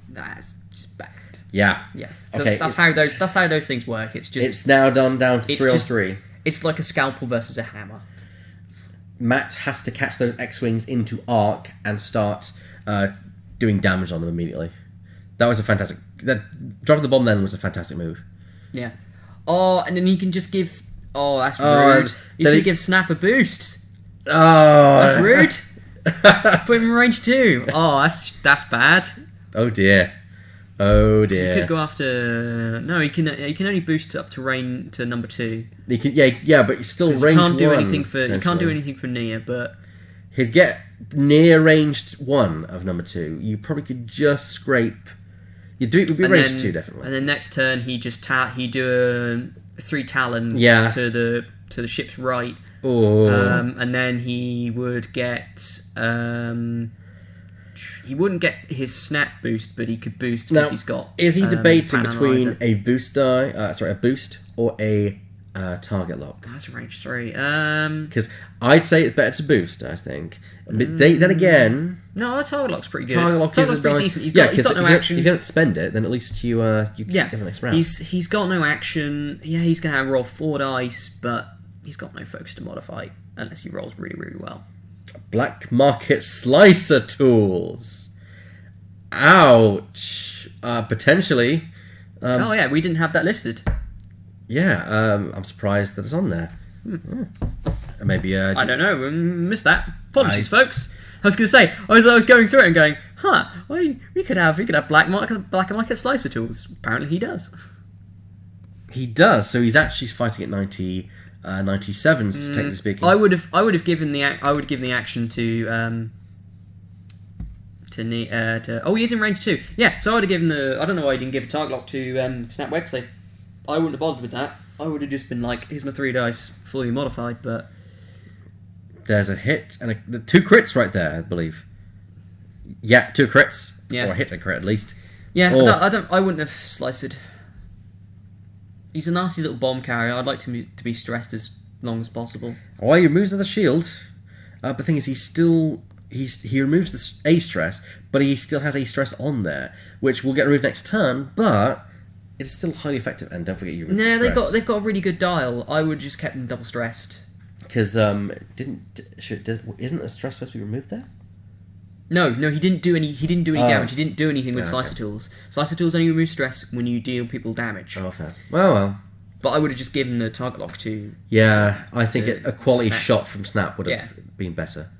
that's just bad. Yeah. Okay. That's how those things work. It's now down to 3 on 3. It's like a scalpel versus a hammer. Matt has to catch those X-Wings into arc and start doing damage on them immediately. That was a fantastic... dropping the bomb then was a fantastic move. Yeah. Oh, and then he can just give... Oh, that's rude. He's going to give Snap a boost. Oh. That's rude. Put him in range 2. Oh, that's bad. Oh, dear. Oh, dear. He could go after... No, he can only boost up to number 2. He can, yeah, but he's still range 1. He can't do anything for Nia, but... He'd get near ranged 1 of number 2. You probably could just scrape... It would be range 2, definitely. And then next turn, he'd do a 3 Talon to the ship's right. Oh. And then he would get... he wouldn't get his snap boost, but he could boost because he's got... Is he debating between a boost a boost or a target lock? That's a range 3. Because I'd say it's better to boost, I think. But then again... No, the target lock's pretty good. Target lock's pretty decent. He's got no action. If you don't spend it, then at least you get the next round. He's got no action. Yeah, he's going to roll 4 dice, but he's got no focus to modify unless he rolls really, really well. Black Market Slicer Tools. Ouch. Potentially. We didn't have that listed. Yeah, I'm surprised that it's on there. Maybe I don't know. Missed that. Apologies, folks. I was going to say, I was going through it and going, we could have Black Market Slicer Tools. Apparently, he does. He does. So he's actually fighting at 97s, technically speaking. I would have given the action to he is in range 2. Yeah, so I would have given I don't know why I didn't give a target lock to Snap Wexley. I wouldn't have bothered with that. I would have just been like, here's my 3 dice, fully modified, but... There's a hit and 2 crits right there, I believe. Yeah, 2 crits. Yeah. Or a hit and crit at least. Yeah, I wouldn't have sliced. He's a nasty little bomb carrier. I'd like to be stressed as long as possible. Well, he removes the shield. But the thing is, he removes the A stress, but he still has A stress on there, which will get removed next turn, but... It's still highly effective, and don't forget you. No, they've got a really good dial. I would just kept them double stressed. Because isn't a stress supposed to be removed there? No, he didn't do any. He didn't do any damage. He didn't do anything with Slicer Tools. Slicer Tools only remove stress when you deal people damage. Oh, fair. Well. But I would have just given the target lock to. Yeah, I think a quality shot from Snap would have been better.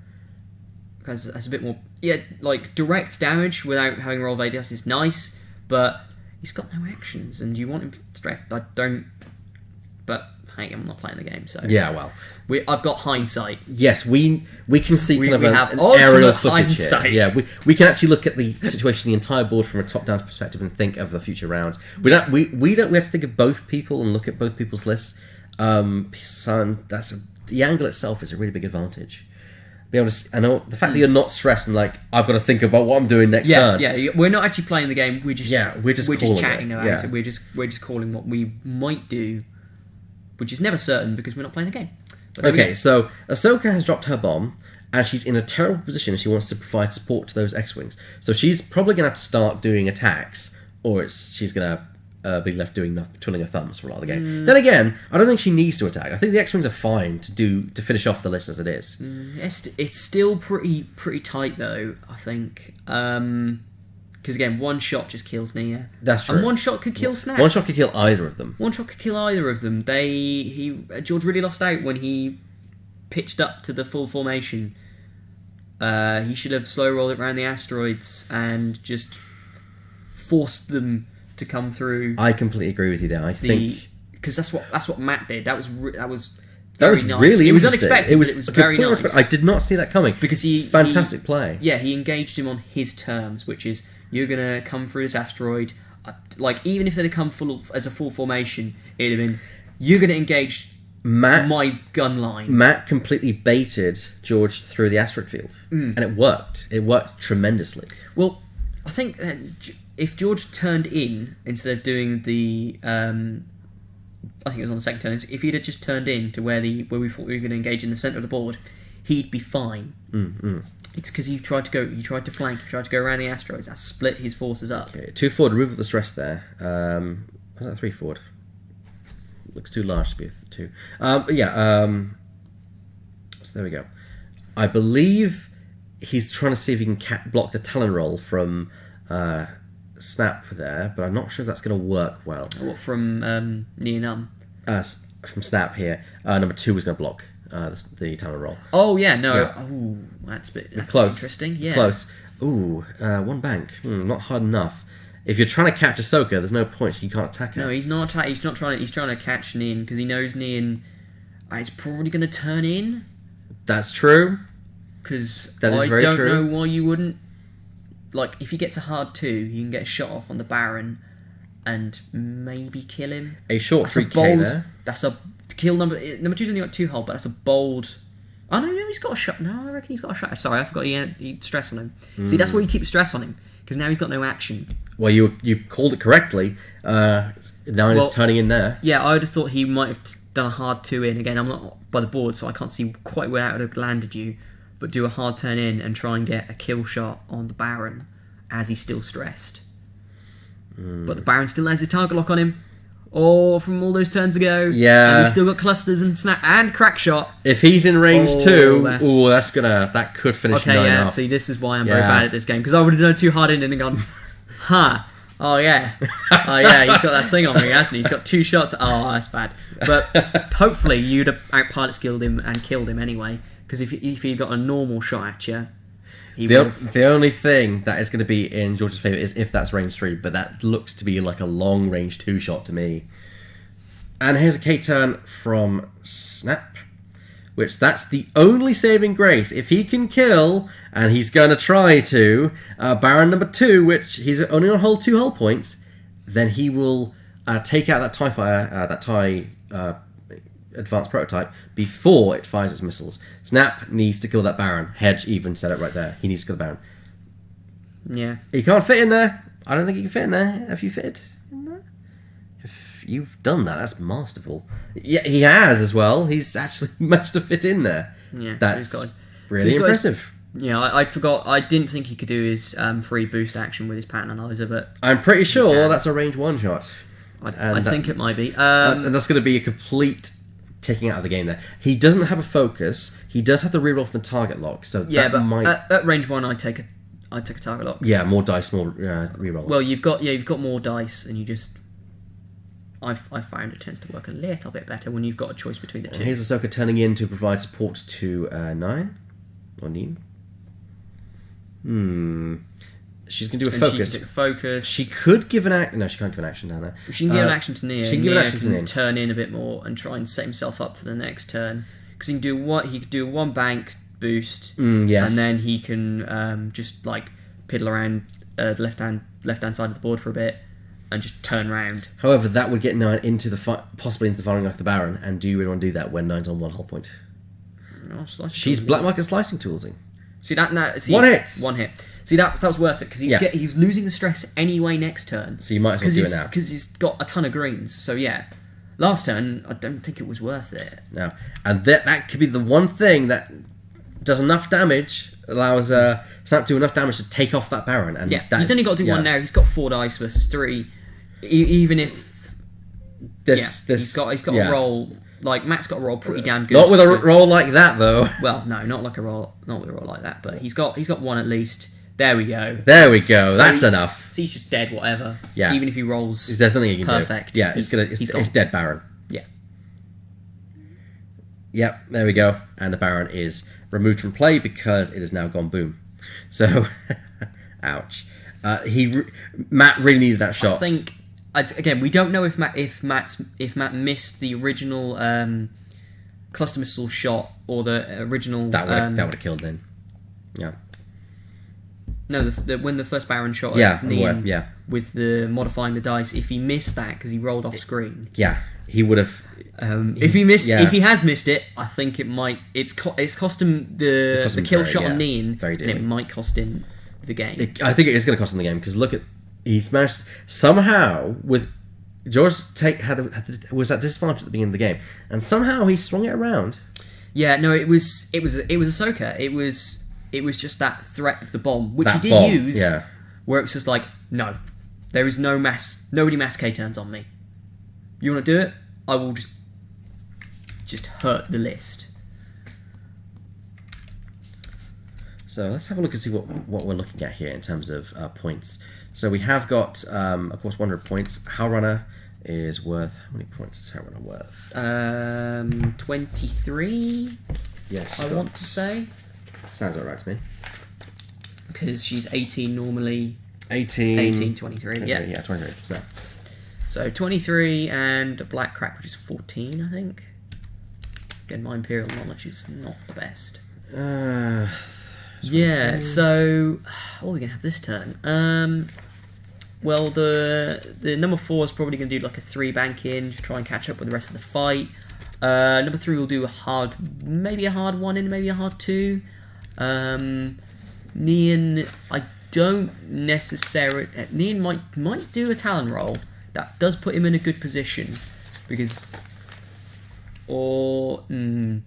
Because that's a bit more. Yeah, like direct damage without having roll Vegas is nice, but. He's got no actions, and you want him stressed. I don't... But, hey, I'm not playing the game, so... Yeah, well... I've got hindsight. Yes, we can see kind of an aerial footage here. Yeah, we can actually look at the situation, the entire board from a top-down perspective and think of the future rounds. We have to think of both people and look at both people's lists. The angle itself is a really big advantage. Be able to, I know the fact that you're not stressed and like I've got to think about what I'm doing next turn. Yeah, we're not actually playing the game. We're just chatting about it. We're just calling what we might do, which is never certain because we're not playing the game. Okay, so Ahsoka has dropped her bomb and she's in a terrible position and she wants to provide support to those X-Wings. So she's probably going to have to start doing attacks or she's going to be left doing twiddling her thumbs for a lot of the game. Then again, I don't think she needs to attack. I think the X-Wings are fine to finish off the list as it is. It's still pretty tight though, I think. Because again, one shot just kills Nia. That's true. And one shot could kill Snap. One shot could kill either of them. George really lost out when he pitched up to the full formation. He should have slow rolled it around the asteroids and just forced them to come through. I completely agree with you there. I think because that's what Matt did. That was That was nice. really It was interesting. unexpected. It was very nice. I did not see that coming because he fantastic play. Yeah, he engaged him on his terms, which is you're gonna come through this asteroid. Like even if they'd come as a full formation, it'd have been you're gonna engage my gun line. Matt completely baited George through the asteroid field, and it worked. It worked tremendously. Well, I think if George turned in instead of doing the, I think it was on the second turn. If he'd have just turned in to where we thought we were going to engage in the centre of the board, he'd be fine. It's because he tried to flank, he tried to go around the asteroids. That split his forces up. Okay, 2 forward, remove the stress there. Was that 3 forward? Looks too large to be a 2. So there we go. I believe he's trying to see if he can block the Talon roll from Snap there, but I'm not sure if that's going to work well. What, from Neonum? From Snap here. Number 2 was going to block the Talon roll. Oh, yeah, no. Yeah. Ooh, that's close. Interesting, yeah. Close. Ooh, 1 bank. Not hard enough. If you're trying to catch Ahsoka, there's no point. You can't attack her. No, he's not trying. He's trying to catch Nin because he knows Nin is probably going to turn in. That's true. Because that is I very don't true. know why you wouldn't. Like, if he gets a hard 2, you can get a shot off on the Baron and maybe kill him. A short That's 3k there. That's a kill number 2's only got 2 hull, but that's a bold. Oh no, he's got a shot. No, I reckon he's got a shot. Sorry, I forgot he'd stress on him. See, that's why you keep stress on him because now he's got no action. Well, you called it correctly. Now he's turning in there. Yeah, I would have thought he might have done a hard 2 in. Again, I'm not by the board, so I can't see quite where that would have landed you. But do a hard turn in and try and get a kill shot on the Baron as he's still stressed. But the Baron still has his target lock on him. Or from all those turns ago. Yeah. And he's still got clusters and snap and crack shot. If he's in range 2, that could finish 9 off. See, this is why I'm very bad at this game. Because I would have done 2 hard in and gone, oh yeah, he's got that thing on me, hasn't he? He's got 2 shots. Oh, that's bad. But hopefully you'd have out-pilot skilled him and killed him anyway. Because if he'd got a normal shot at you, the only thing that is going to be in George's favour is if that's range 3, but that looks to be like a long range 2 shot to me. And here's a K-turn from Snap, which that's the only saving grace. If he can kill, and he's going to try to, Baron number 2, which he's only on 2 hull points, then he will take out that TIE Fighter, that TIE advanced prototype, before it fires its missiles. Snap needs to kill that Baron. Hedge even said it right there. He needs to kill the Baron. Yeah. He can't fit in there. I don't think he can fit in there. Have you fitted in there? If you've done that, that's masterful. Yeah, he has as well. He's actually managed to fit in there. Yeah. That's really impressive. I forgot. I didn't think he could do his free boost action with his pattern analyzer, but I'm pretty sure that's a range 1 shot. I think it might be. And that's going to be a complete taking out of the game there. He doesn't have a focus. He does have the reroll from the target lock, so yeah, but might... at range 1, I'd take a target lock. Yeah, more dice, more reroll. Well, you've got more dice, and you just. I've found it tends to work a little bit better when you've got a choice between the 2. Here's Ahsoka turning in to provide support to 9 or Neen. She's going to do a focus. She can do a focus. She could give an action. No, she can't give an action down there. She can give an action to Nia. She can give an action to Nia. Turn in a bit more and try and set himself up for the next turn. Because he could do 1 bank boost. Yes. And then he can just like piddle around the left hand side of the board for a bit and just turn round. However, that would get 9 into possibly into the firing of the Baron. And do you really want to do that when 9's on 1 hull point? No, she's black market slicing toolsing. See that? See, 1 hit. 1 hit. See that was worth it because he was losing the stress anyway next turn. So you might as well do it now because he's got a ton of greens. So yeah, last turn I don't think it was worth it. No, and that could be the one thing that does enough damage, allows Snap to do enough damage to take off that Baron. And he's only got to do 1 now. He's got 4 dice versus 3. Even if he's got a roll. Like Matt's got a roll pretty damn good. Not with a roll like that though. Well, no, not with a roll like that. But he's got 1 at least. There we go. That's enough. So he's just dead, whatever. Yeah. Even if he rolls, there's nothing he can perfect. do. Yeah, it's dead Baron. Yeah. Yep, there we go. And the Baron is removed from play because it has now gone boom. So, ouch. Matt really needed that shot. I think again we don't know if Matt missed the original cluster missile shot or the original... That would have killed Nin. Yeah. No, when the first Baron shot Yeah, at Nin yeah. with the modifying the dice, if he missed that because he rolled off screen... Yeah, he would have... if he has missed it, I think it might... It's cost him the kill shot on Nin, and it might cost him the game. I think it is going to cost him the game, because look at... He's managed... Somehow, with... George was at disadvantage at the beginning of the game, and somehow he swung it around. Yeah, no, it was Ahsoka. It was just that threat of the bomb, which he did use, where it was just like, no, there is nobody mass K turns on me. You want to do it? I will just hurt the list. So let's have a look and see what we're looking at here in terms of points. So we have got, of course, 100 points. Howlrunner is worth... How many points is Howlrunner worth? 23, yes, I want to say. Sounds about right to me. Because she's 18 normally. 18, 23, yeah. Yeah, 23%. So 23 and a black crack, which is 14, I think. Again, my Imperial knowledge is not the best. Yeah, so what are we going to have this turn? Well, the number 4 is probably going to do like a 3 bank in to try and catch up with the rest of the fight. Number 3 will do maybe a hard 1 in, maybe a hard 2. Nian, I don't necessarily... Nian might do a Talon roll. That does put him in a good position, because... Because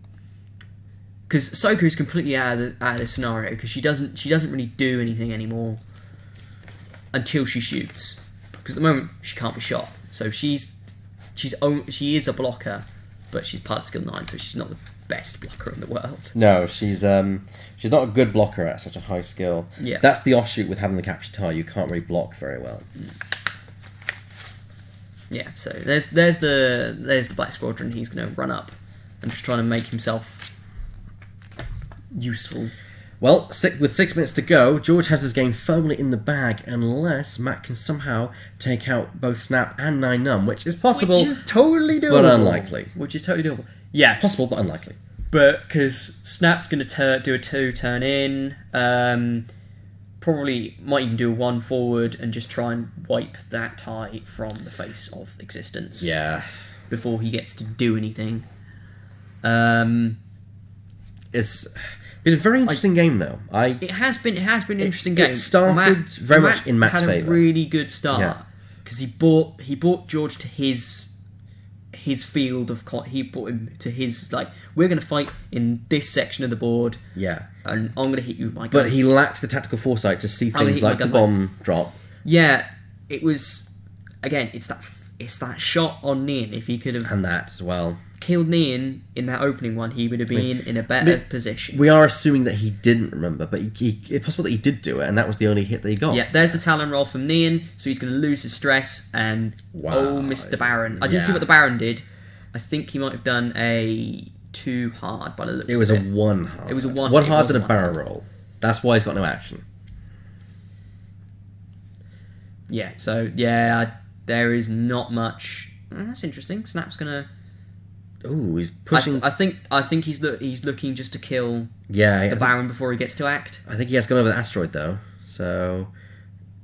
Ahsoka is completely out of the scenario, because she doesn't really do anything anymore until she shoots. Because at the moment she can't be shot, so she is a blocker, but she's part of skill 9, so she's not the best blocker in the world. No, she's not a good blocker at such a high skill. Yeah, that's the offshoot with having the capture tie. You can't really block very well. Yeah, so there's the Black Squadron. He's going to run up and just trying to make himself useful. Well, with 6 minutes to go, George has his game firmly in the bag, unless Matt can somehow take out both Snap and 9 Num, which is possible, which is totally doable, but unlikely. Which is totally doable. Yeah, possible but unlikely. But because Snap's going to do a 2 turn in, probably might even do a 1 forward and just try and wipe that tie from the face of existence. Yeah, before he gets to do anything. It's been a very interesting game, though. It has been an interesting game. It started very much in Matt's favour. Had a really good start because he brought George to his field of he brought him to his, like, we're going to fight in this section of the board. Yeah, and I'm going to hit you with my gun. But he lacked the tactical foresight to see things like the bomb drop. Yeah, it was, again, it's that shot on Nian. If he could have, and that as well, killed Nian in that opening one, he would have been in a better position. We are assuming that he didn't remember, but it's possible that he did do it, and that was the only hit that he got. Yeah, there's the Talon roll from Nian, so he's going to lose his stress, and Mr. Baron. I didn't see what the Baron did. I think he might have done a 2 hard by the looks of it. It was a 1 hard. It was a 1 1 hard and a barrel roll. That's why he's got no action. Yeah, so, there is not much. That's interesting. Snap's going to... Ooh, he's pushing. I think he's looking just to kill the Baron before he gets to act. I think he has gone over the asteroid though. So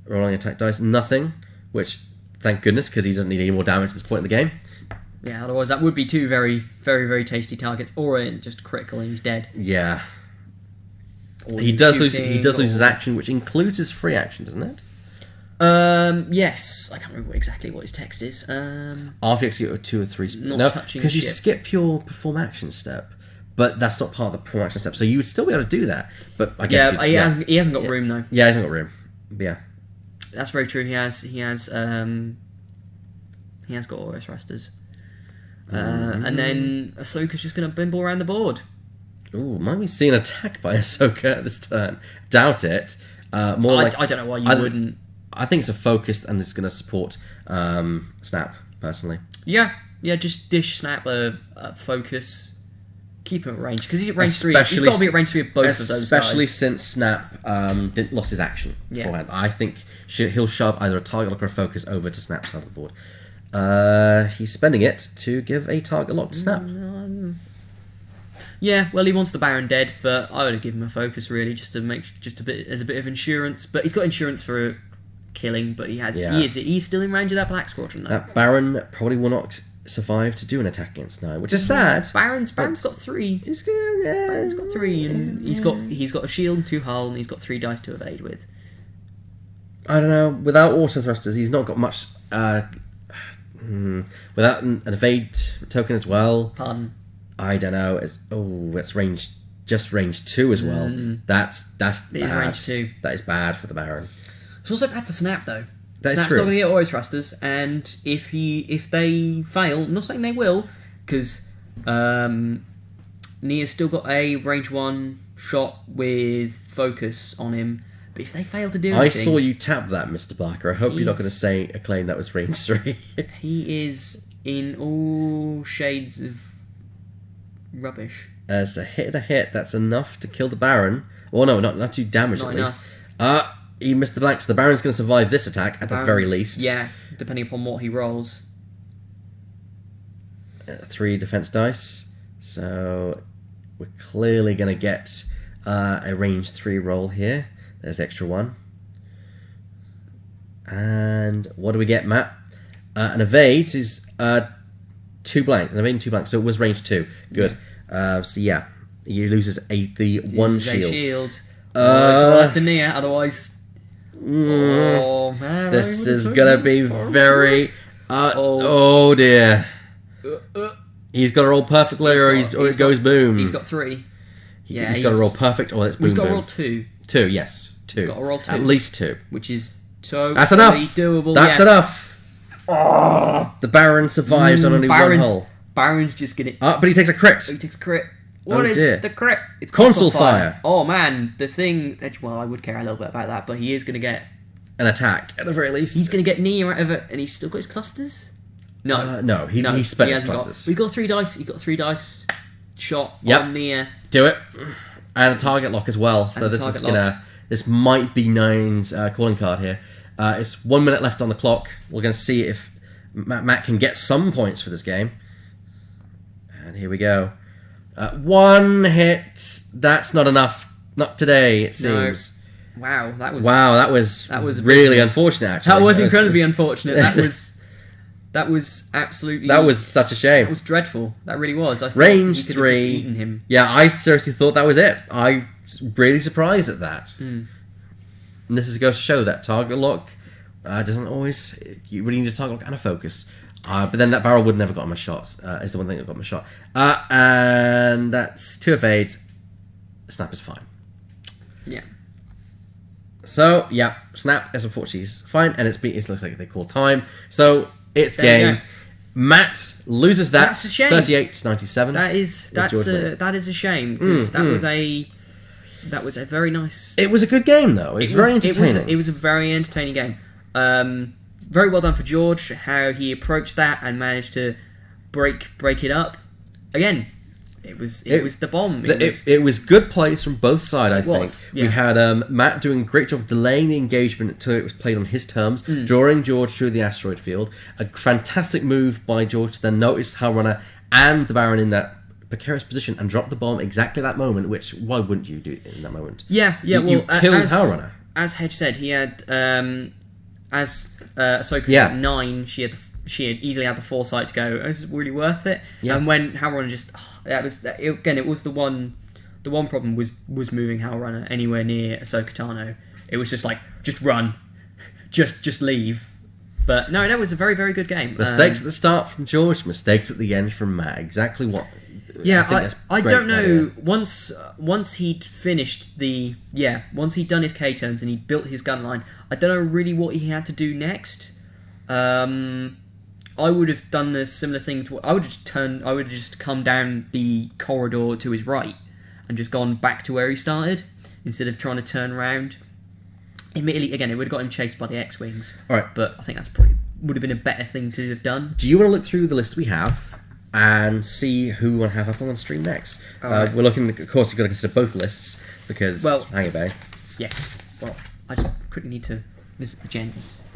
rolling attack dice, nothing. Which, thank goodness, because he doesn't need any more damage at this point in the game. Yeah, otherwise that would be 2 very, very, very tasty targets, or just critical and he's dead. Yeah. He does lose his action, which includes his free action, doesn't it? Yes, I can't remember exactly what his text is. After you execute a 2 or 3... touching because you skip your perform action step, but that's not part of the perform action step, so you would still be able to do that. But I guess he hasn't got room though. Yeah, he hasn't got room. But yeah, that's very true. He has got auto thrusters, and then Ahsoka's just going to bimble around the board. Ooh, might we see an attack by Ahsoka at this turn? Doubt it. I don't know why you wouldn't. I think it's a focused and it's going to support Snap, personally. Yeah, just dish Snap a focus. Keep him at range, because he's at range 3. He's got to be at range 3 of both of those guys. Especially since Snap lost his action beforehand. I think he'll shove either a target lock or a focus over to Snap's side of the board. He's spending it to give a target lock to Snap. Yeah, well, he wants the Baron dead, but I would have given him a focus really, just a bit as a bit of insurance. But he's got insurance for killing, but he's still in range of that Black Squadron though. That Baron probably will not survive to do an attack against Nine, which is sad. Baron's got 3. He's good. Yeah, Baron's got 3, and he's got a shield and 2 hull, and he's got 3 dice to evade with. I don't know. Without auto thrusters, he's not got much. Without an evade token as well. Pardon. I don't know. It's range 2 as well. That's bad. It is range 2. That is bad for the Baron. It's also bad for Snap though. That is Snap's true. not going to get auto thrusters, and if they fail, I'm not saying they will, because Nia's still got a range 1 shot with focus on him. But if they fail to do anything... I saw you tap that, Mr. Barker. I hope you're not going to claim that was range 3. He is in all shades of rubbish. As a hit, that's enough to kill the Baron. Well, no, not too damage at least. He missed the blank, so the Baron's going to survive this attack at the very least. Yeah, depending upon what he rolls. 3 defense dice. So we're clearly going to get a range 3 roll here. There's the extra 1. And what do we get, Matt? An evade is 2 blanks. An evade and 2 blanks. So it was range 2. Good. So yeah, he loses the 1 shield. It's all up to Nia, otherwise. Oh man! This is gonna be very. Oh dear. He's got to roll perfectly, or it goes boom. He's got 3. Yeah, he's got to roll perfect, or it's boom. He's got to boom. roll 2. 2, yes, 2. He's got to roll 2. At least 2. Which is totally That's enough. doable. That's enough. The Baron survives on only 1 hull. Baron's just gonna. But he takes a crit. He takes a crit. What is dear. the crit? It's Console fire. Oh man, the thing. Well, I would care a little bit about that, but he is going to get An attack, at the very least. He's going to get Nia out of it, and he's still got his clusters. No, he spent his hasn't clusters. We got 3 dice. He got 3 dice shot on Nia. Do it, and a target lock as well. So And this is gonna. This might be Nine's calling card here. It's 1 minute left on the clock. We're going to see if Matt can get some points for this game. And here we go. 1 hit. That's not enough. Not today, it seems. Wow, that was really unfortunate. Actually, that was incredibly unfortunate. That was absolutely. That was such a shame. That was dreadful. That really was. I thought Range he could 3. have just eaten him. Yeah, I seriously thought that was it. I was really surprised at that. And this is goes to show that target lock doesn't always. You really need a target lock and a focus. But then that barrel would never got him a shot. Is the one thing that got him a shot. And that's 2 evades. Snap is fine. Yeah. So yeah, Snap is unfortunately fine, and it looks like they call time. So it's game. Matt loses that. That's a shame. 38-97. That is a shame because that was a very nice. It was a good game though. It was very entertaining. It was a very entertaining game. Very well done for George, how he approached that and managed to break it up. Again, it was the bomb. It was good plays from both sides, I think. Yeah. We had Matt doing a great job delaying the engagement until it was played on his terms, drawing George through the asteroid field. A fantastic move by George to then notice Hellrunner and the Baron in that precarious position and drop the bomb exactly at that moment, which, why wouldn't you do it in that moment? Yeah. You killed Hellrunner. As Hedge said, he had... as Ahsoka was at 9, she had easily had the foresight to go, oh, this is really worth it. Yeah. And when Hellrunner it was the one problem was moving Hellrunner anywhere near Ahsoka Tano. It was just like, just run, just leave. But no, that was a very, very good game. Mistakes at the start from George, mistakes at the end from Matt. Exactly what. Yeah, I don't know. Once he'd finished once he'd done his K turns and he'd built his gun line, I don't know really what he had to do next. I would have done a similar thing to. I would have just come down the corridor to his right and just gone back to where he started instead of trying to turn around. Admittedly, again, it would have got him chased by the X-wings. All right, but I think would have been a better thing to have done. Do you want to look through the list we have and see who we want to have up on the stream next? Right. We're looking. Of course, you've got to consider both lists because Hangar Bay. Yes. Well, I just quickly need to visit the gents.